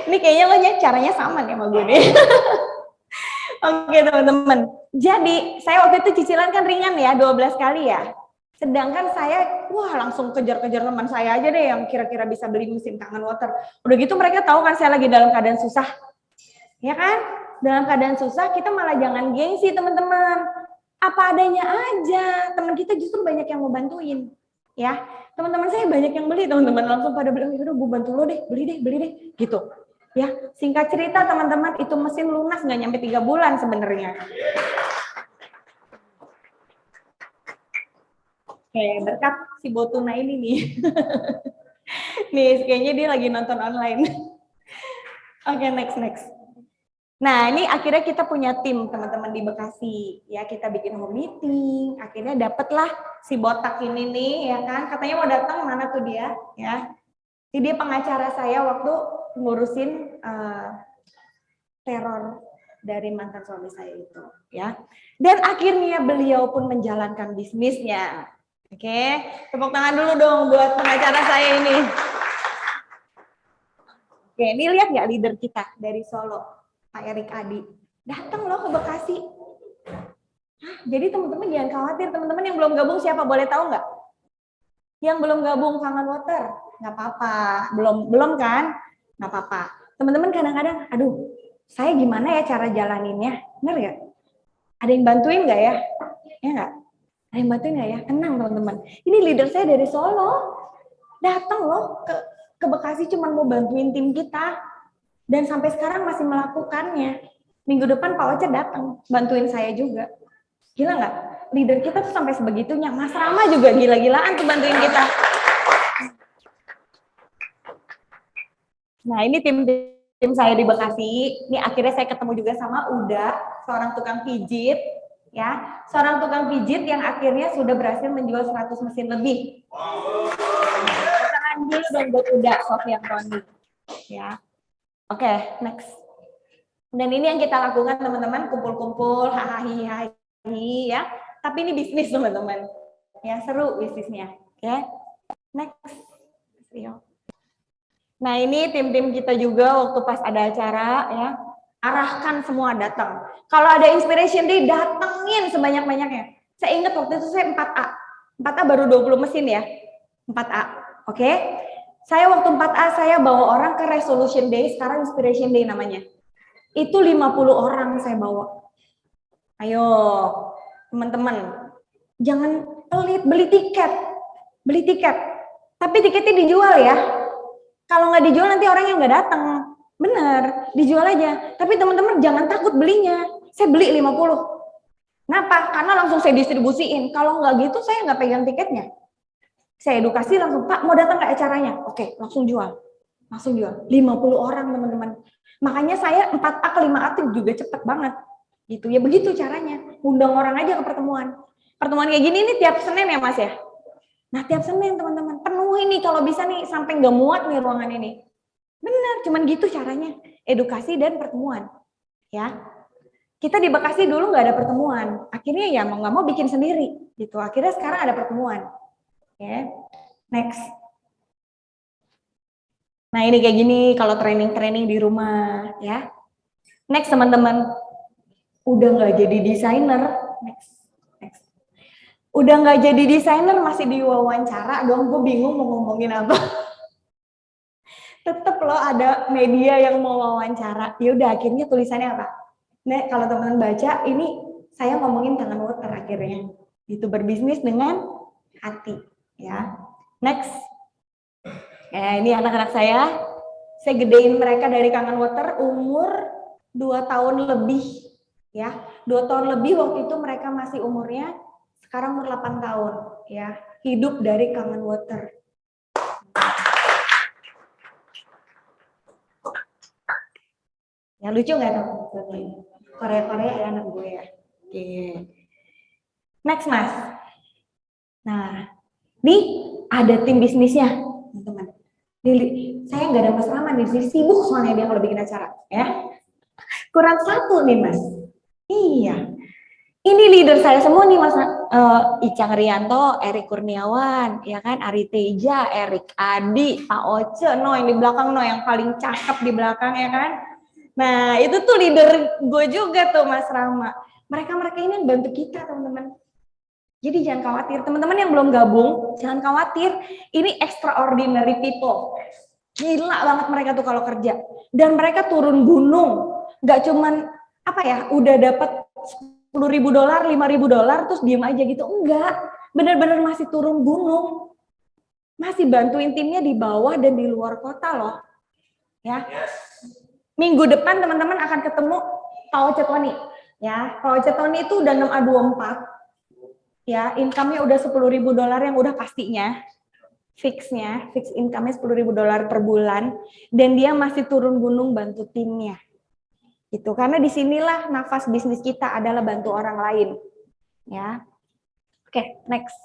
Ini kayaknya lo caranya sama nih sama gue nih. Oke, teman-teman. Jadi, saya waktu itu cicilan kan ringan ya, 12 kali ya. Sedangkan saya, wah langsung kejar-kejar teman saya aja deh yang kira-kira bisa beli mesin Kangen Water. Udah gitu mereka tahu kan saya lagi dalam keadaan susah. Ya kan? Dalam keadaan susah, kita malah jangan gengsi teman-teman. Apa adanya aja. Teman kita justru banyak yang mau bantuin. Ya, teman-teman saya banyak yang beli, teman-teman langsung pada bilang, udah gue bantu lo deh, beli deh, gitu. Ya, singkat cerita teman-teman, itu mesin lunas nggak nyampe 3 bulan sebenarnya. Oke, berkat si Botuna ini nih. Nih, kayaknya dia lagi nonton online. Oke, next. Nah, ini akhirnya kita punya tim teman-teman di Bekasi. Ya, kita bikin home meeting, akhirnya dapatlah si botak ini nih, ya kan. Katanya mau datang, mana tuh dia, ya. Jadi dia pengacara saya waktu ngurusin teror dari mantan suami saya itu, ya. Dan akhirnya beliau pun menjalankan bisnisnya. Oke, tepuk tangan dulu dong buat pengacara saya ini. Oke, ini lihat nggak leader kita dari Solo, Pak Erik Adi. Datang loh ke Bekasi. Jadi teman-teman jangan khawatir, teman-teman yang belum gabung siapa boleh tahu nggak? Yang belum gabung Kangen Water, nggak apa-apa. Belum kan? Nggak apa-apa. Teman-teman kadang-kadang, aduh, saya gimana ya cara jalaninnya? Benar nggak? Ada yang bantuin nggak ya? Ya nggak? Ada yang bantuin nggak ya? Tenang teman-teman. Ini leader saya dari Solo. Datang loh ke Bekasi cuma mau bantuin tim kita. Dan sampai sekarang masih melakukannya. Minggu depan Pak Oce datang bantuin saya juga. Gila nggak? Leader kita tuh sampai sebegitunya. Mas Rama juga gila-gilaan tuh bantuin kita. Nah ini tim saya di Bekasi. Ini akhirnya saya ketemu juga sama Uda, seorang tukang pijit. Ya, seorang tukang pijit yang akhirnya sudah berhasil menjual 100 mesin lebih. Tangan dulu dong buat Uda, Sofian Roni. Ya. Oke, next. Dan ini yang kita lakukan teman-teman, kumpul-kumpul, hahaha, ya. Tapi ini bisnis teman-teman. Ya, seru bisnisnya. Oke. Next. Nah, ini tim-tim kita juga waktu pas ada acara ya, arahkan semua datang. Kalau ada inspiration day, datengin sebanyak-banyaknya. Saya ingat waktu itu saya 4A. 4A baru 20 mesin ya. 4A. Oke. Saya waktu 4A saya bawa orang ke resolution day, sekarang inspiration day namanya. Itu 50 orang saya bawa. Ayo, teman-teman. Jangan pelit, beli tiket. Beli tiket. Tapi tiketnya dijual ya. Kalau nggak dijual nanti orang yang nggak datang. Bener, dijual aja. Tapi teman-teman jangan takut belinya. Saya beli 50. Kenapa? Karena langsung saya distribusiin. Kalau nggak gitu saya nggak pegang tiketnya. Saya edukasi langsung, Pak mau datang nggak acaranya? Oke, langsung jual. Langsung jual. 50 orang teman-teman. Makanya saya 4A ke 5A itu juga cepet banget. Gitu ya, begitu caranya. Undang orang aja ke pertemuan. Pertemuan kayak gini nih tiap Senin ya Mas ya? Nah tiap Senin teman-teman, penuhi nih kalau bisa nih sampai nggak muat nih ruangan ini. Benar, cuman gitu caranya. Edukasi dan pertemuan. Ya, kita di Bekasi dulu nggak ada pertemuan. Akhirnya ya mau nggak mau bikin sendiri. Gitu. Akhirnya sekarang ada pertemuan. Ya, next. Nah ini kayak gini kalau training-training di rumah. Ya, next teman-teman. Udah nggak jadi desainer. Next. Udah nggak jadi desainer masih diwawancara dong, gue bingung mau ngomongin apa. Tetep loh ada media yang mau wawancara. Ya udah akhirnya tulisannya apa? Nah kalau teman-teman baca ini saya ngomongin Kangen Water akhirnya. Itu berbisnis dengan hati. Ya. Next. Ini anak-anak saya gedein mereka dari Kangen Water umur 2 tahun lebih. Ya, 2 tahun lebih waktu itu mereka masih umurnya. Sekarang umur 8 tahun, ya. Hidup dari Kangen Water. Ya lucu nggak tuh? Korea-Korea ya anak gue ya. Oke. Next, Mas. Nah, nih ada tim bisnisnya, teman-teman. Saya nggak ada Mas Rahman di sini, sibuk soalnya dia kalau bikin acara, ya. Kurang satu nih, Mas. Iya. Ini leader saya semua nih, Mas. Icang Rianto, Erik Kurniawan, ya kan, Ari Teja, Erik Adi, Pak Oce, no yang di belakang, no yang paling cakep di belakang, ya kan. Nah, itu tuh leader gue juga tuh, Mas Rama. Mereka-mereka ini yang bantu kita, teman-teman. Jadi jangan khawatir, teman-teman yang belum gabung, jangan khawatir. Ini extraordinary people. Gila banget mereka tuh kalau kerja. Dan mereka turun gunung. Gak cuman, apa ya, udah dapat $10.000, $5.000, terus diem aja gitu. Enggak, bener-bener masih turun gunung. Masih bantuin timnya di bawah dan di luar kota loh. Ya. Minggu depan teman-teman akan ketemu Pak Oce Tony. Ya, Pak Oce Tony itu udah 6A24. Ya, income-nya udah $10.000 yang udah pastinya. Fix income-nya $10.000 per bulan. Dan dia masih turun gunung bantu timnya. Gitu, karena disinilah nafas bisnis kita adalah bantu orang lain. Ya, oke, next.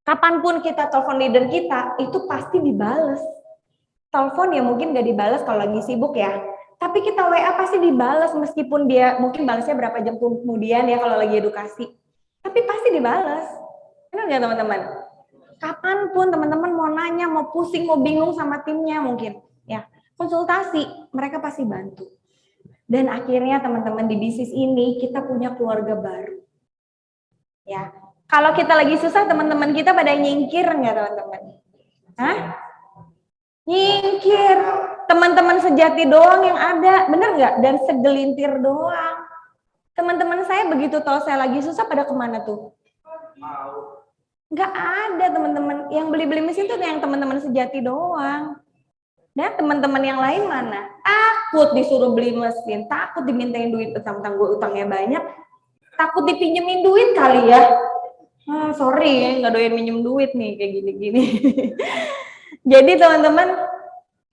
Kapanpun kita telepon leader kita, itu pasti dibales. Telepon ya mungkin gak dibales kalau lagi sibuk ya. Tapi kita WA pasti dibales meskipun dia mungkin balasnya berapa jam kemudian ya kalau lagi edukasi. Tapi pasti dibales. Benar nggak teman-teman? Kapanpun teman-teman mau nanya, mau pusing, mau bingung sama timnya mungkin. Ya, konsultasi, mereka pasti bantu. Dan akhirnya teman-teman di bisnis ini kita punya keluarga baru. Ya, kalau kita lagi susah teman-teman kita pada nyingkir nggak teman-teman? Hah? Nyingkir. Teman-teman sejati doang yang ada, bener nggak? Dan segelintir doang. Teman-teman saya begitu tahu saya lagi susah pada kemana tuh? Nggak ada teman-teman. Yang beli-beli mesin tuh yang teman-teman sejati doang. Dan teman-teman yang lain mana? Takut disuruh beli mesin, takut dimintain duit, utang-utang gue utangnya banyak, takut dipinjemin duit kali ya. Sorry, nggak doyan minjem duit nih kayak gini-gini. Jadi teman-teman,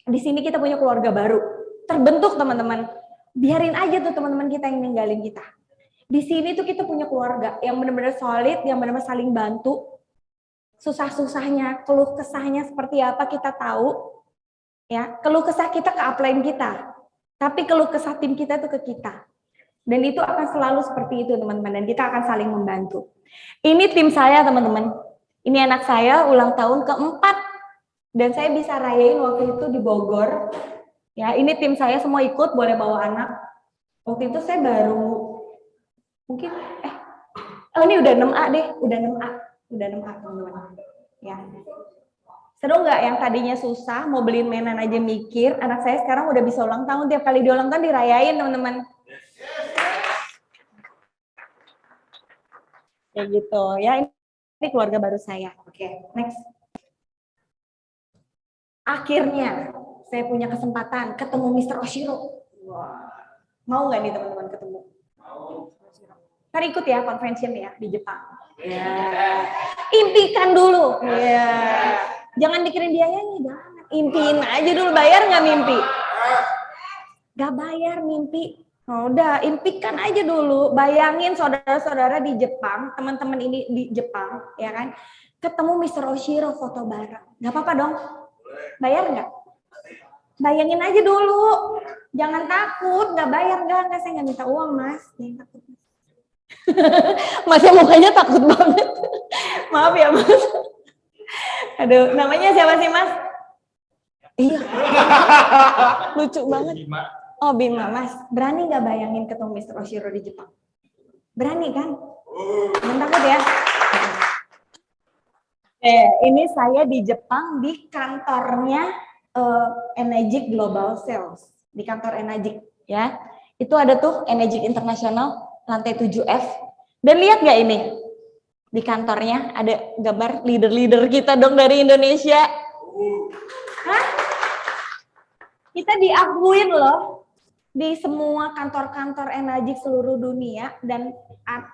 di sini kita punya keluarga baru, terbentuk teman-teman. Biarin aja tuh teman-teman kita yang ninggalin kita. Di sini tuh kita punya keluarga yang benar-benar solid, yang benar-benar saling bantu. Susah-susahnya, keluh kesahnya seperti apa kita tahu. Ya, keluh kesah kita ke upline kita. Tapi keluh kesah tim kita itu ke kita. Dan itu akan selalu seperti itu teman-teman. Dan kita akan saling membantu. Ini tim saya teman-teman. Ini anak saya ulang tahun keempat. Dan saya bisa rayain waktu itu di Bogor. Ya, ini tim saya semua ikut, boleh bawa anak. Waktu itu saya baru mungkin ini udah 6A deh, udah 6A teman-teman. Ya. Seru nggak yang tadinya susah mau beliin mainan aja mikir, anak saya sekarang udah bisa ulang tahun, tiap kali dia ulang tahun dirayain teman-teman. Kayak gitu ya, ini keluarga baru saya. Oke, next. Akhirnya saya punya kesempatan ketemu Mr. Oshiro. Wah. Mau nggak nih teman-teman ketemu? Mau. Ntar ikut ya convention ya di Jepang. Ya. Impikan dulu. Ya. Jangan dikirim biayanya, jangan. Impiin aja dulu, bayar nggak mimpi? Nggak bayar mimpi. Oh, udah, impikan aja dulu. Bayangin saudara-saudara di Jepang, teman-teman ini di Jepang, ya kan? Ketemu Mr. Oshiro foto bareng. Nggak apa-apa dong? Bayar nggak? Bayangin aja dulu. Jangan takut, nggak bayar. Nggak, saya nggak minta uang, Mas. Jangan takut. Masnya mukanya takut banget. Maaf ya, Mas. Aduh, namanya siapa sih, Mas? Iya. Lucu banget. Oh, Bima, Mas. Berani nggak bayangin ketemu Mr. Oshiro di Jepang? Berani kan? Jangan takut ya. Ini saya di Jepang di kantornya Enegic Global Sales. Di kantor Enegic, ya. Itu ada tuh Enegic International, lantai 7F. Dan lihat nggak ini? Di kantornya ada gambar leader-leader kita dong dari Indonesia. Hah? Kita diakuin loh. di semua kantor-kantor Enagic seluruh dunia dan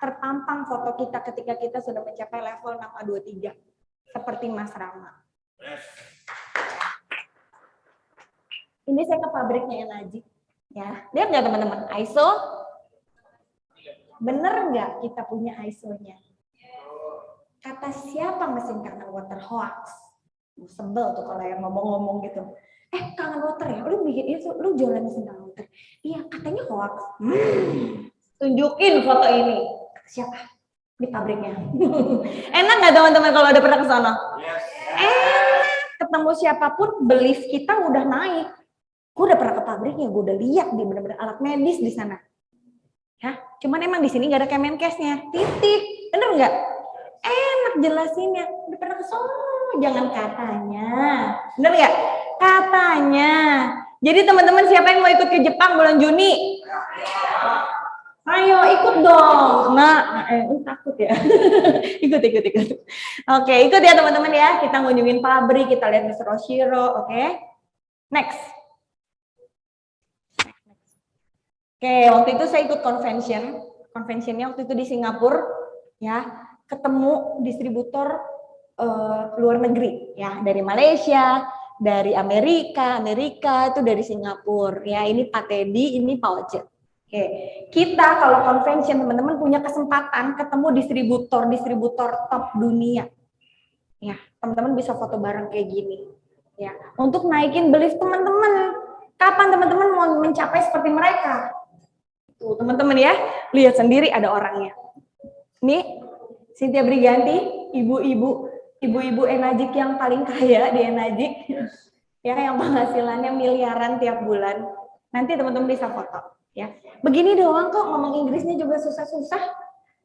terpampang foto kita ketika kita sudah mencapai level 6A23 seperti Mas Rama. Ini saya ke pabriknya Enagic ya. Lihat nggak teman-teman ISO? Bener nggak kita punya ISO-nya? Kata siapa mesin kangen water hoax? Sebel tuh kalau yang ngomong-ngomong gitu. Kangen water ya? Lu bikin itu, lu jualan mesin kangen water? Iya, katanya hoax. Tunjukin foto ini. Siapa? Di pabriknya. Enak nggak teman-teman kalau udah pernah ke sana? Yes. Enak. Ketemu siapapun, belief kita udah naik. Gue udah pernah ke pabriknya, gue udah lihat di benar-benar alat medis di sana. Ya, cuman emang di sini nggak ada Kemenkesnya. Titik. Bener nggak? Enak jelasinnya. Udah pernah ke sana, jangan katanya. Bener nggak? Katanya. Jadi teman-teman siapa yang mau ikut ke Jepang bulan Juni? Ayo ikut dong. Nah, takut ya. ikut. Oke, ikut ya teman-teman ya. Kita ngunjungin pabrik, kita lihat Mr. Oshiro. Oke. Next. Oke, waktu itu saya ikut conventionnya waktu itu di Singapura, ya, ketemu distributor luar negeri, ya, dari Malaysia, dari Amerika itu dari Singapura, ya, ini Pak Teddy, ini Pak Oce. Oke, kita kalau convention teman-teman punya kesempatan ketemu distributor top dunia, ya, teman-teman bisa foto bareng kayak gini, ya, untuk naikin belief teman-teman. Kapan teman-teman mau mencapai seperti mereka? Tuh, teman-teman ya, lihat sendiri ada orangnya. Nih, Cynthia Briganti, ibu-ibu Enagic yang paling kaya di Enagic. Ya, yang penghasilannya miliaran tiap bulan. Nanti teman-teman bisa foto, ya. Begini doang kok, ngomong Inggrisnya juga susah-susah.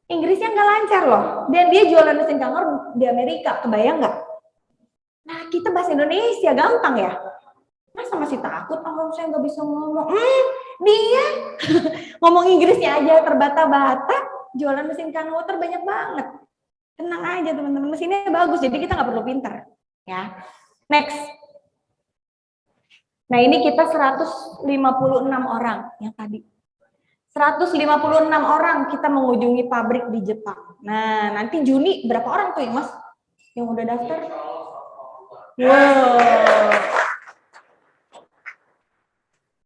Inggrisnya nggak lancar loh. Dan dia jualan mesin kantor di Amerika, kebayang nggak? Nah, kita bahasa Indonesia gampang ya. Masa masih takut kalau saya nggak bisa ngomong? Dia ngomong Inggrisnya aja terbata-bata, jualan mesin can water banyak banget. Tenang aja teman-teman, mesinnya bagus, jadi kita nggak perlu pintar. Ya. Next. Nah ini kita 156 orang yang tadi. 156 orang kita mengunjungi pabrik di Jepang. Nah nanti Juni berapa orang tuh ya Mas yang udah daftar? Wow.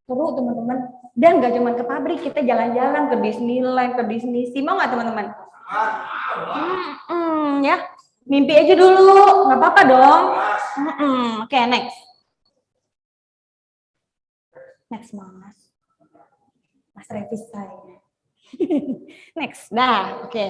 Seru teman-teman. Dan gak cuma ke pabrik, kita jalan-jalan ke Disneyland, ke Disney Sea. Mau nggak teman-teman? Ya, mimpi aja dulu, nggak apa-apa dong. Oke, next. Next, Mas Revis saya. Next, dah, oke.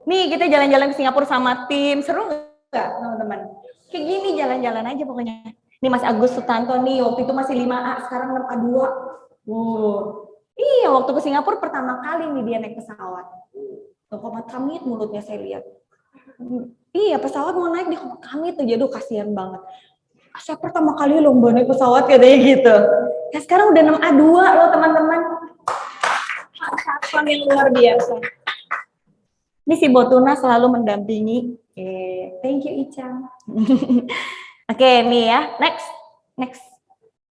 Nih kita jalan-jalan ke Singapura sama tim, seru nggak teman-teman? Kayak gini jalan-jalan aja pokoknya. Ini Mas Agus Sutanto nih, waktu itu masih 5A, sekarang 6A2. Iya, waktu ke Singapura pertama kali nih dia naik pesawat. Komat kamit mulutnya saya lihat. Iya, pesawat mau naik di komat kamit tuh, jadi kasihan banget. Saya pertama kali lomba naik pesawat katanya gitu. Ya sekarang udah 6A2 loh teman-teman. Harapan yang luar biasa. Ini si Botuna selalu mendampingi. Thank you Icang. Oke, nih ya, next.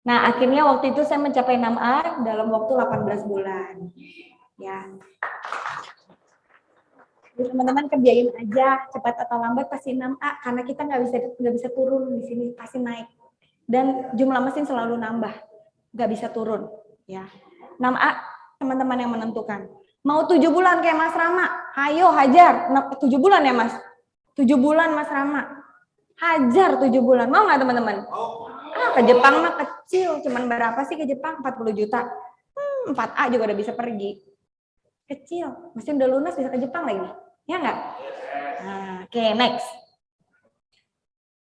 Nah, akhirnya waktu itu saya mencapai 6A dalam waktu 18 bulan. Ya. Teman-teman kerjain aja, cepat atau lambat pasti 6A karena kita nggak bisa turun di sini, pasti naik. Dan jumlah mesin selalu nambah, nggak bisa turun. Ya, 6A teman-teman yang menentukan. Mau 7 bulan kayak Mas Rama, ayo hajar. 7 bulan ya Mas? 7 bulan Mas Rama. Hajar 7 bulan, mau nggak teman-teman? Ke Jepang mah kecil, cuman berapa sih ke Jepang? 40 juta. 4A juga udah bisa pergi. Kecil, mesin udah lunas bisa ke Jepang lagi. Ya nggak? Nah, oke, next.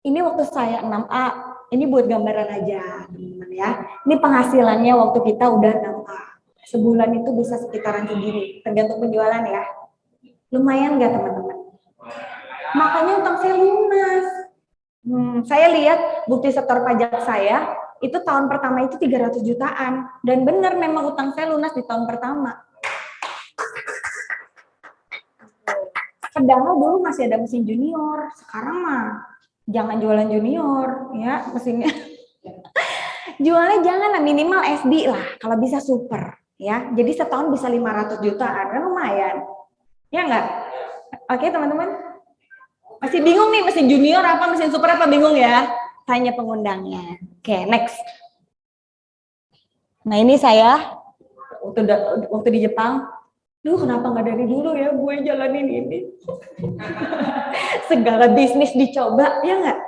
Ini waktu saya 6A, ini buat gambaran aja, teman-teman ya. Ini penghasilannya waktu kita udah 6A. Sebulan itu bisa sekitaran segini, tergantung penjualan ya. Lumayan nggak teman-teman? Makanya utang saya lunas. Saya lihat bukti setor pajak saya, itu tahun pertama itu 300 jutaan. Dan benar memang utang saya lunas di tahun pertama. Padahal dulu masih ada mesin junior, sekarang mah jangan jualan junior, ya mesinnya. Jualnya jangan lah, minimal SD lah, kalau bisa super ya. Jadi setahun bisa 500 jutaan, kan lumayan. Ya enggak? Oke teman-teman. Masih bingung nih, mesin junior apa, mesin super apa, bingung ya? Tanya pengundangnya. Oke, next. Nah ini saya waktu di Jepang. Duh, kenapa nggak dari dulu ya gue jalanin ini? Segala bisnis dicoba, ya nggak?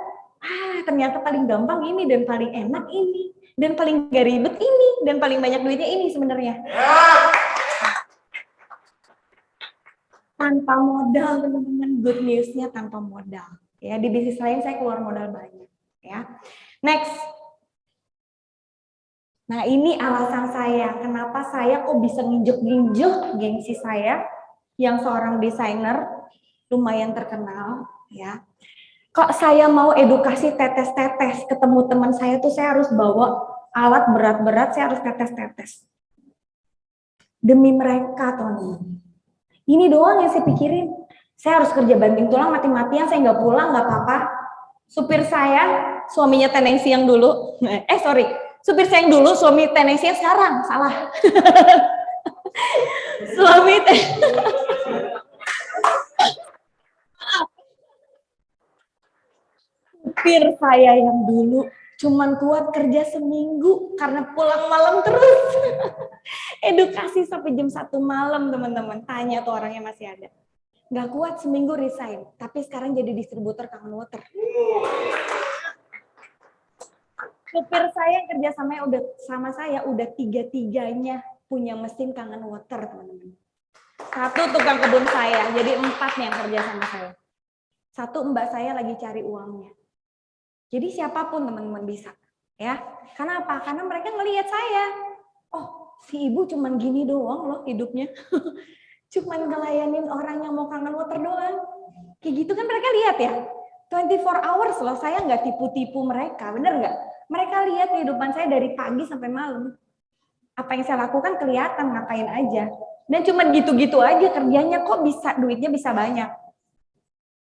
Ternyata paling gampang ini, dan paling enak ini, dan paling gak ribet ini, dan paling banyak duitnya ini sebenarnya. Tanpa modal, teman-teman. Good news-nya tanpa modal. Ya, di bisnis lain saya keluar modal banyak. Ya, next. Nah, ini alasan saya, kenapa saya kok bisa nginjek-nginjek gengsi saya, yang seorang desainer lumayan terkenal, ya. Kok saya mau edukasi tetes-tetes, ketemu teman saya tuh saya harus bawa alat berat-berat, saya harus tetes-tetes. Demi mereka, teman-teman. Ini doang yang saya pikirin. Saya harus kerja banting tulang mati-matian, saya nggak pulang, nggak apa-apa. Supir saya, suaminya Tenengsi yang dulu, supir saya yang dulu, suami Tenengsi yang sekarang, salah. Suami supir saya yang dulu cuman kuat kerja seminggu karena pulang malam terus. Edukasi sampai jam 1 malam, teman-teman. Tanya tuh orangnya masih ada. Nggak kuat, seminggu resign. Tapi sekarang jadi distributor Kangen Water. Supir saya yang kerja sama saya udah 3-3-nya punya mesin Kangen Water, teman-teman. 1 tukang kebun saya, jadi 4 nih yang kerja sama saya. 1 mbak saya lagi cari uangnya. Jadi siapapun teman-teman bisa, ya. Karena apa? Karena mereka ngelihat saya. Oh, si ibu cuman gini doang loh hidupnya. Cuman ngelayanin orang yang mau Kangen Water doang. Kayak gitu kan mereka lihat ya. 24 hours loh, saya nggak tipu-tipu mereka, bener nggak? Mereka lihat kehidupan saya dari pagi sampai malam. Apa yang saya lakukan kelihatan, ngapain aja. Dan cuman gitu-gitu aja kerjanya, kok bisa duitnya bisa banyak.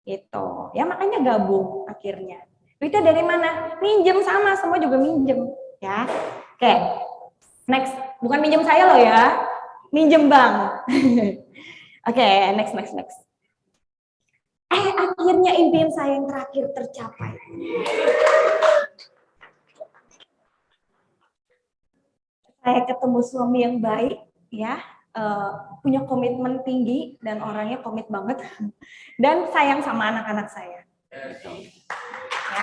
Gitu. Ya makanya gabung akhirnya. Duitnya dari mana? Minjem, sama, semua juga minjem. Ya. Oke. Next. Bukan minjem saya loh ya. Minjem bank. Oke, next. Akhirnya impian saya yang terakhir tercapai. Saya ketemu suami yang baik, ya, punya komitmen tinggi dan orangnya komit banget, dan sayang sama anak-anak saya. Ya.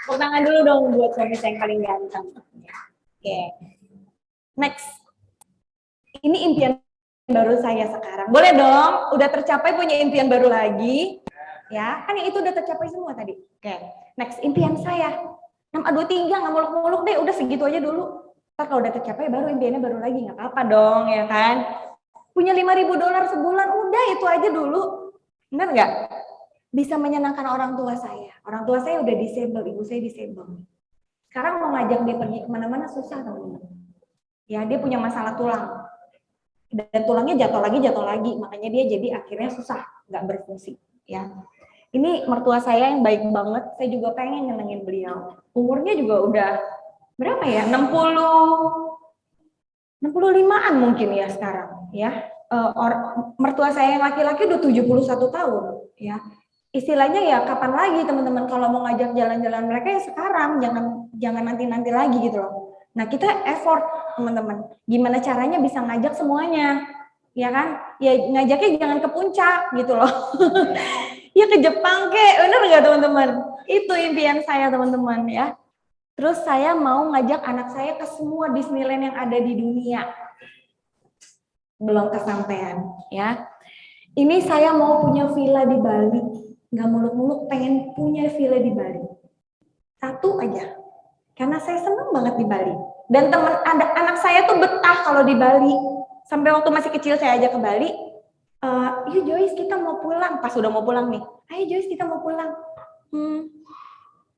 Tepuk tangan dulu dong buat suami saya yang paling ganteng. Oke. Next. Ini impian baru saya sekarang. Boleh dong, udah tercapai punya impian baru lagi. Ya, kan yang itu udah tercapai semua tadi. Oke. Next, impian saya. 6A23 nggak muluk-muluk deh, udah segitu aja dulu. Ntar kalau udah tercapai baru impiannya baru lagi, nggak apa-apa dong, ya kan? Punya $5.000 sebulan, udah itu aja dulu. Benar nggak? Bisa menyenangkan orang tua saya. Orang tua saya udah disable, ibu saya disable. Sekarang mau ngajak dia pergi kemana-mana susah, teman-teman. Ya, dia punya masalah tulang. Dan tulangnya jatuh lagi, makanya dia jadi akhirnya susah, nggak berfungsi. Ya, ini mertua saya yang baik banget, saya juga pengen nyenengin beliau. Umurnya juga udah berapa ya? 65-an mungkin ya sekarang. Ya, mertua saya yang laki-laki udah 71 tahun. Ya, istilahnya ya kapan lagi teman-teman kalau mau ngajak jalan-jalan mereka ya sekarang, jangan nanti lagi gitu loh. Nah, kita effort teman-teman. Gimana caranya bisa ngajak semuanya? Ya kan? Ya ngajaknya jangan ke puncak gitu loh. Ya ke Jepang kek, bener nggak teman-teman? Itu impian saya teman-teman ya. Terus saya mau ngajak anak saya ke semua Disneyland yang ada di dunia. Belum kesampaian ya. Ini saya mau punya villa di Bali. Nggak muluk-muluk, pengen punya villa di Bali. 1 aja. Karena saya senang banget di Bali. Dan anak saya tuh betah kalau di Bali. Sampai waktu masih kecil saya ajak ke Bali. Yuk Joyce kita mau pulang. Pas udah mau pulang nih. Ayo Joyce kita mau pulang.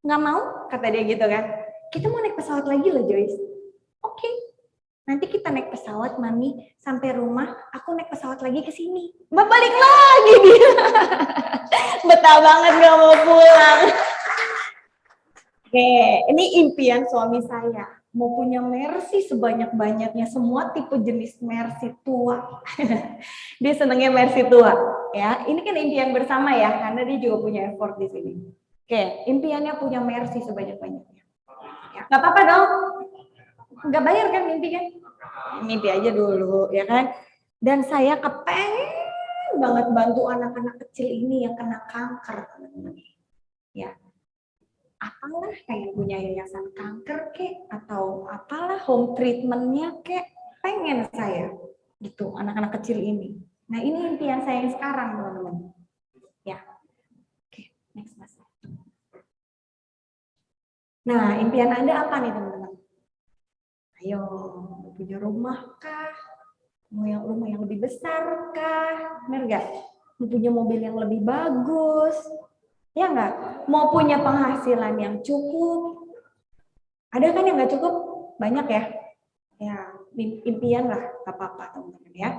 Nggak mau? Kata dia gitu kan. Kita mau naik pesawat lagi loh Joyce. Oke. Nanti kita naik pesawat Mami. Sampai rumah aku naik pesawat lagi ke sini. Mbak balik lagi dia. Betah banget nggak mau pulang. Oke, ini impian suami saya. mau punya Mercy sebanyak-banyaknya, semua tipe jenis Mercy tua. Dia senangnya Mercy tua, ya. Ini kan impian bersama ya, karena dia juga punya effort di sini. Oke, impiannya punya Mercy sebanyak-banyaknya. Ya, nggak apa-apa dong, nggak bayar kan mimpi kan? Mimpi aja dulu, ya kan? Dan saya kepengen banget bantu anak-anak kecil ini yang kena kanker, teman-teman. Ya, apalah kayak punya yayasan kanker kek atau apalah home treatmentnya kek, pengen saya gitu anak-anak kecil ini. Nah ini impian saya yang sekarang teman-teman. Ya, oke, next mas. Nah impian Anda apa nih teman-teman? Ayo, mau punya rumah kah? Mau yang rumah yang lebih besar kah? Benar nggak? Mau punya mobil yang lebih bagus? Ya nggak? Mau punya penghasilan yang cukup? Ada kan yang nggak cukup? Banyak ya? Ya, impian lah, nggak apa-apa teman-teman ya.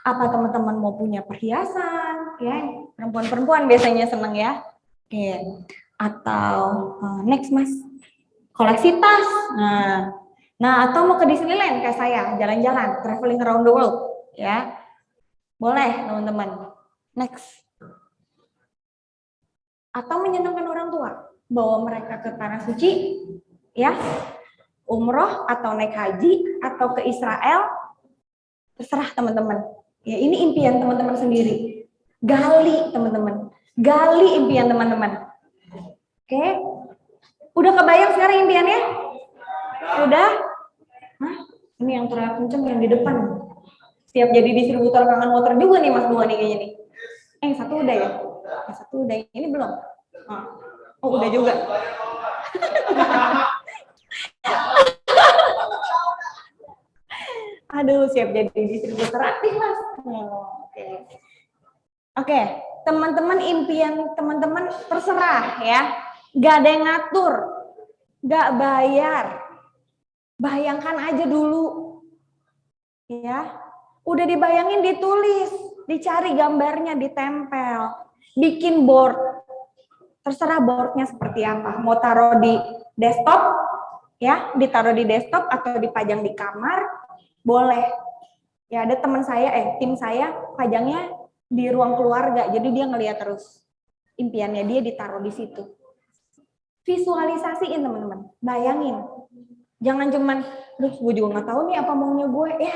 Apa teman-teman mau punya perhiasan? Ya, perempuan-perempuan biasanya seneng ya. Oke. Atau next mas, koleksi tas. Nah, atau mau ke Disneyland kayak saya, jalan-jalan, traveling around the world, ya. Boleh teman-teman. Next. Atau menyenangkan orang tua, bawa mereka ke tanah suci, ya, umroh atau naik haji atau ke Israel, terserah teman-teman. Ya ini impian teman-teman sendiri. Gali teman-teman, gali impian teman-teman. Oke, udah kebayang sekarang impiannya? Udah? Hah? Ini yang teriak kenceng yang di depan. Siap jadi distributor kangen water juga nih Mas Dua nih kayaknya nih. Yang satu udah ya? Yang satu udah, ini belum? Oh udah juga. Aduh, siap jadi distributor aktif Mas. Oke, teman-teman impian teman-teman terserah ya. Gak ada yang ngatur, gak bayar. Bayangkan aja dulu. Ya, udah dibayangin ditulis, dicari gambarnya, ditempel, bikin board. Terserah boardnya seperti apa. Mau taruh di desktop, ya, ditaruh di desktop atau dipajang di kamar, boleh. Ya ada teman saya, tim saya pajangnya di ruang keluarga, jadi dia ngelihat terus impiannya dia ditaruh di situ. Visualisasiin teman-teman, bayangin. Jangan cuman, gue juga nggak tahu nih apa maunya gue. Ya,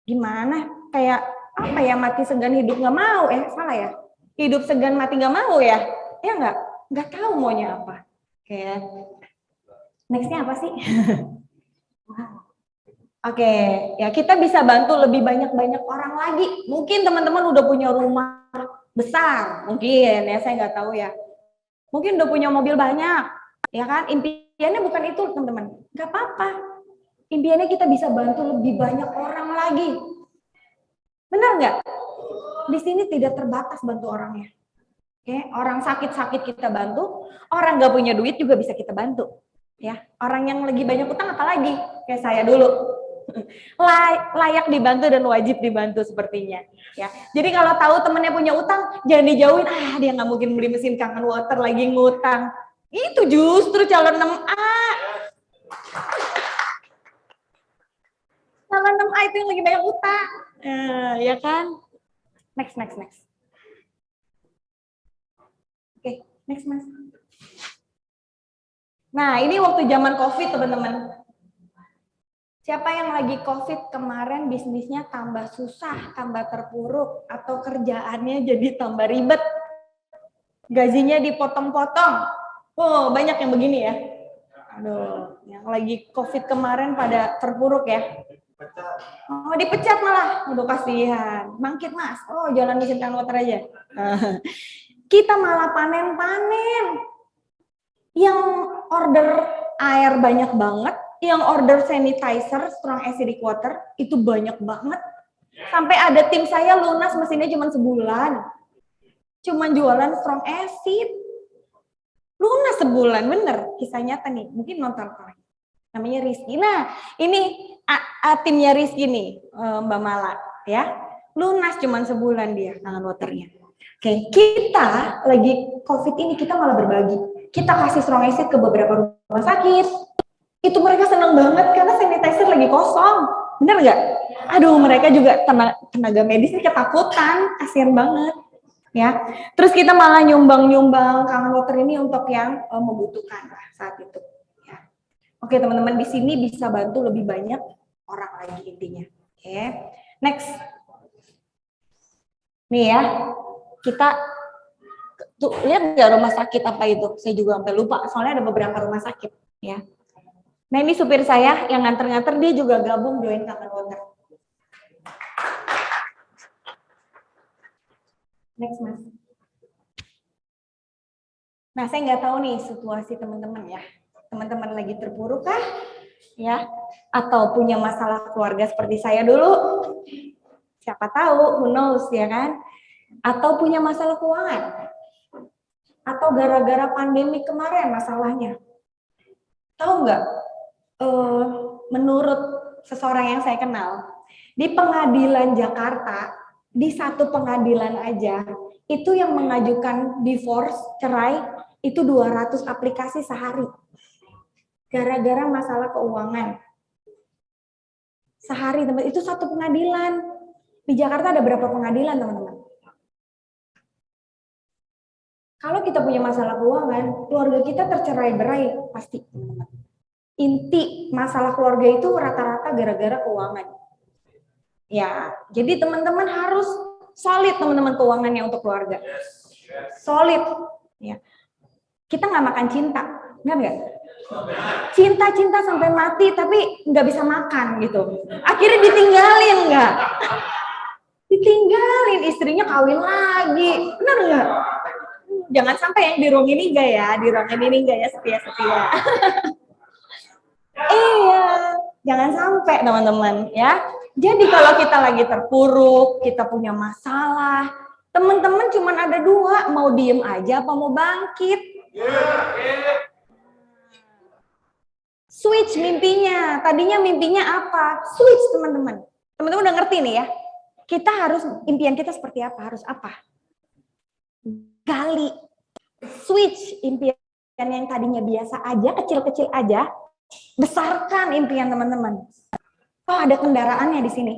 gimana? Kayak apa ya, mati segan hidup nggak mau? Salah ya. Hidup segan mati nggak mau ya? Ya nggak tahu maunya apa. Oke. Nextnya apa sih? Oke, ya kita bisa bantu lebih banyak orang lagi. Mungkin teman-teman udah punya rumah besar, mungkin ya saya nggak tahu ya. Mungkin udah punya mobil banyak, ya kan? Impiannya bukan itu teman-teman, nggak apa-apa. Impiannya kita bisa bantu lebih banyak orang lagi. Benar nggak? Di sini tidak terbatas bantu orangnya. Oke, orang sakit-sakit kita bantu, orang nggak punya duit juga bisa kita bantu. Ya, orang yang lagi banyak utang apalagi? Kayak saya dulu. Layak dibantu dan wajib dibantu sepertinya ya. Jadi kalau tahu temennya punya utang jangan dijauhin, dia nggak mungkin beli mesin kangen water lagi ngutang. Itu justru calon 6A. Calon 6A itu yang lagi banyak utang, ya kan? Next. Oke, next mas. Nah ini waktu zaman COVID teman-teman. Siapa yang lagi COVID kemarin bisnisnya tambah susah, tambah terpuruk, atau kerjaannya jadi tambah ribet, gajinya dipotong-potong. Oh, banyak yang begini ya. Aduh, yang lagi COVID kemarin pada terpuruk ya. Oh, dipecat malah. Aduh, kasihan. Bangkit mas. Oh, jalan mesin kangen water aja. Kita malah panen-panen. Yang order air banyak banget, yang order sanitizer, strong acidic water, itu banyak banget. Sampai ada tim saya lunas mesinnya cuma sebulan. Cuma jualan strong acid. Lunas sebulan, bener. Kisah nyata nih, mungkin nonton orang. Namanya Rizky. Nah, ini timnya Rizky nih, Mbak Mala. Ya, lunas cuma sebulan dia, kangen waternya. Oke, kita lagi COVID ini, kita malah berbagi. Kita kasih strong acid ke beberapa rumah sakit. Itu mereka senang banget karena sanitizer lagi kosong. Bener nggak? Aduh, mereka juga tenaga medis ini ketakutan, kasihan banget. Ya, terus kita malah nyumbang kangen water ini untuk yang membutuhkan lah saat itu. Ya. Oke teman-teman, di sini bisa bantu lebih banyak orang lagi intinya. Oke, next. Nih ya, kita tuh lihat nggak rumah sakit apa itu? Saya juga sampai lupa, soalnya ada beberapa rumah sakit. Ya. Nah ini supir saya yang nganter-nganter, dia juga gabung join kangen water. Next mas. Nah saya nggak tahu nih situasi teman-teman ya. Teman-teman lagi terpuruk kah? Ya, atau punya masalah keluarga seperti saya dulu? Siapa tahu, who knows ya kan? Atau punya masalah keuangan? Atau gara-gara pandemi kemarin masalahnya? Tahu nggak? Menurut seseorang yang saya kenal, di pengadilan Jakarta, di satu pengadilan aja, itu yang mengajukan divorce, cerai, itu 200 aplikasi sehari. Gara-gara masalah keuangan. Sehari, teman, itu satu pengadilan. Di Jakarta ada berapa pengadilan, teman-teman? Kalau kita punya masalah keuangan, keluarga kita tercerai-berai, pasti, teman-teman. Inti masalah keluarga itu rata-rata gara-gara keuangan. Ya, jadi teman-teman harus solid teman-teman keuangannya untuk keluarga. Solid. Ya. Kita nggak makan cinta, benar nggak? Cinta-cinta sampai mati tapi nggak bisa makan gitu. Akhirnya ditinggalin nggak? Ditinggalin, istrinya kawin lagi, benar nggak? Jangan sampai yang di ruang ini enggak ya, di ruang ini enggak ya, setia-setia. Iya, jangan sampai teman-teman ya. Jadi kalau kita lagi terpuruk, kita punya masalah, teman-teman cuma ada dua, mau diem aja apa mau bangkit. Switch mimpinya. Tadinya mimpinya apa? Switch teman-teman. Teman-teman udah ngerti nih ya. Kita harus, impian kita seperti apa? Harus apa? Gali. Switch impian yang tadinya biasa aja, kecil-kecil aja, besarkan impian teman-teman. Oh, ada kendaraannya di sini.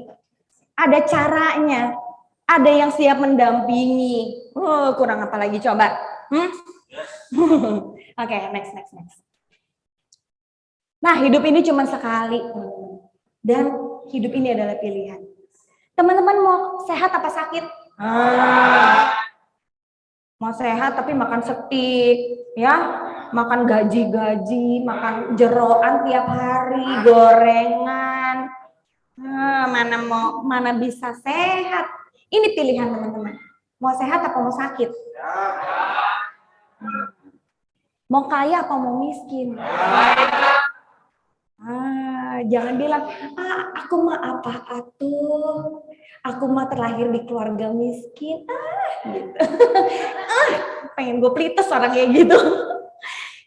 Ada caranya. Ada yang siap mendampingi. Oh, kurang apa lagi coba? Oke, next. Nah, hidup ini cuma sekali. Dan hidup ini adalah pilihan. Teman-teman mau sehat apa sakit? Mau sehat tapi makan steak, ya, makan gaji-gaji, makan jeroan tiap hari, gorengan. Mana bisa sehat? Ini pilihan teman-teman. Mau sehat apa mau sakit? Mau kaya apa mau miskin? Jangan bilang, aku mah apa atuh? Aku mah terlahir di keluarga miskin. Gitu. Pengen gue plites orang kayak gitu.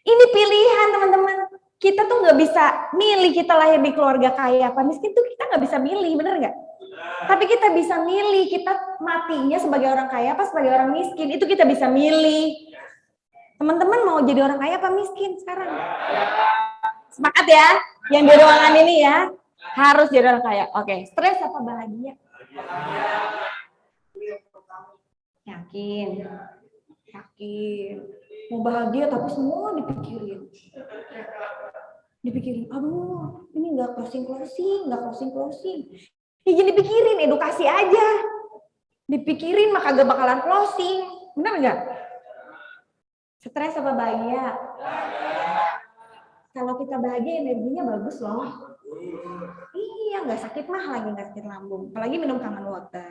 Ini pilihan teman-teman. Kita tuh nggak bisa milih kita lahir di keluarga kaya apa miskin tuh kita nggak bisa milih, bener nggak? Tapi kita bisa milih kita matinya sebagai orang kaya apa sebagai orang miskin, itu kita bisa milih. Teman-teman mau jadi orang kaya apa miskin sekarang? Sepakat ya? Yang di ruangan ini ya harus jadi orang kaya. Oke, stres apa bahagia? Yakin. Mau bahagia tapi semua dipikirin. Aduh, ini nggak closing. Ya jadi dipikirin, edukasi aja. Dipikirin maka gak bakalan closing. Benar nggak? Stres apa bahagia? Kalau kita bahagia energinya bagus loh. Iya, nggak sakit mah lagi, nggak sakit lambung. Apalagi minum kangen water.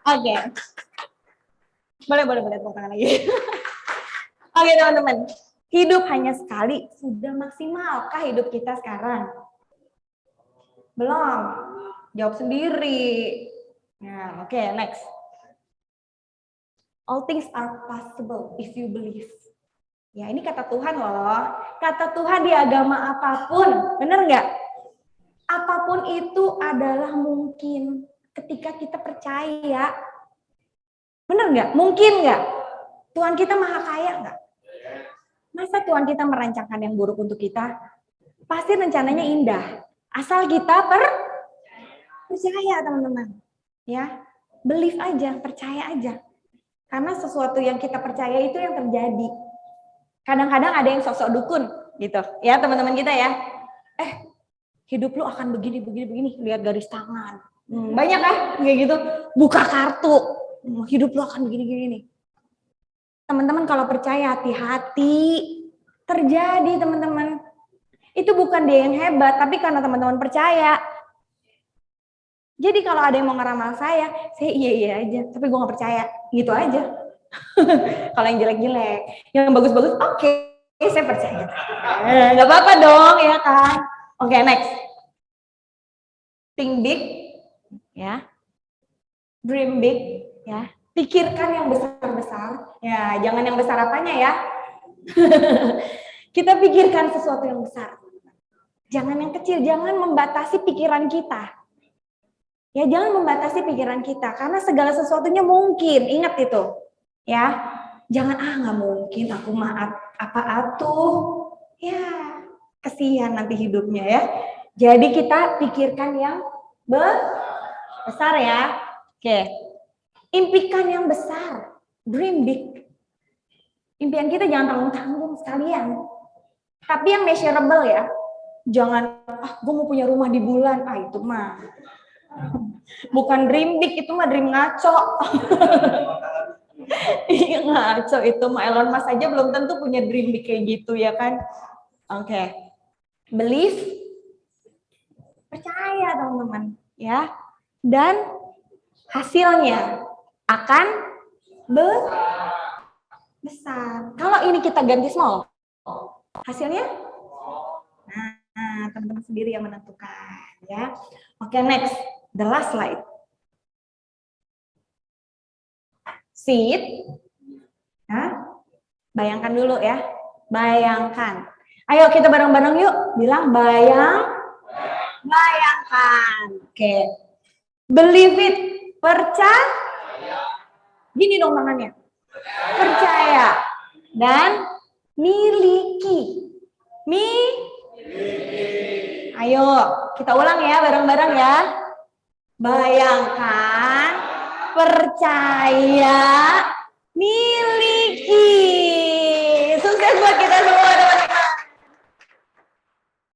Oke. Boleh tepuk tangan lagi. Oke teman-teman. Hidup hanya sekali, sudah maksimalkah hidup kita sekarang? Belum. Jawab sendiri. Nah, oke, next. All things are possible if you believe. Ya, ini kata Tuhan loh. Kata Tuhan di agama apapun, bener nggak? Apapun itu adalah mungkin ketika kita percaya. Bener nggak? Mungkin nggak? Tuhan kita maha kaya nggak? Masa Tuhan kita merancangkan yang buruk untuk kita? Pasti rencananya indah. Asal kita percaya, teman-teman. Ya, believe aja, percaya aja. Karena sesuatu yang kita percaya itu yang terjadi. Kadang-kadang ada yang sosok dukun gitu. Ya, teman-teman kita ya. Hidup lu akan begini. Lihat garis tangan. Banyak kan kayak gitu. Buka kartu. Hidup lu akan begini. Teman-teman kalau percaya hati-hati. Terjadi, teman-teman. Itu bukan dia yang hebat, tapi karena teman-teman percaya. Jadi kalau ada yang mau ngeramal saya iya aja, tapi gue gak percaya. Gitu aja. Kalau yang jelek-jelek, yang bagus-bagus, oke, saya percaya. Gak apa-apa dong, ya kan? Oke, next. Think big, ya. Dream big, ya. Pikirkan yang besar-besar. Ya, jangan yang besar apanya ya. Kita pikirkan sesuatu yang besar. Jangan yang kecil, jangan membatasi pikiran kita. Ya, jangan membatasi pikiran kita karena segala sesuatunya mungkin. Ingat itu. Ya. Jangan nggak mungkin aku mah apa atuh. Ya, kesian nanti hidupnya ya. Jadi kita pikirkan yang besar ya. Oke. Impikan yang besar. Dream big. Impian kita jangan tanggung-tanggung sekalian. Tapi yang measurable ya. Jangan, gue mau punya rumah di bulan. Itu mah. Bukan dream big, itu mah dream ngaco. Iya ngaco, itu mah Elon Musk aja belum tentu punya dream big kayak gitu ya kan. Oke. Believe. Percaya teman-teman. Ya. Dan hasilnya akan besar. Kalau ini kita ganti small, hasilnya? Nah, teman-teman sendiri yang menentukan, ya. Oke, next, the last slide. Seed. Nah, bayangkan dulu ya. Bayangkan. Ayo kita bareng-bareng yuk. Bilang bayangkan. Oke. Believe it. Percaya. Gini dong tangannya. Percaya. Dan miliki. Ayo, kita ulang ya bareng-bareng ya. Bayangkan, percaya, miliki.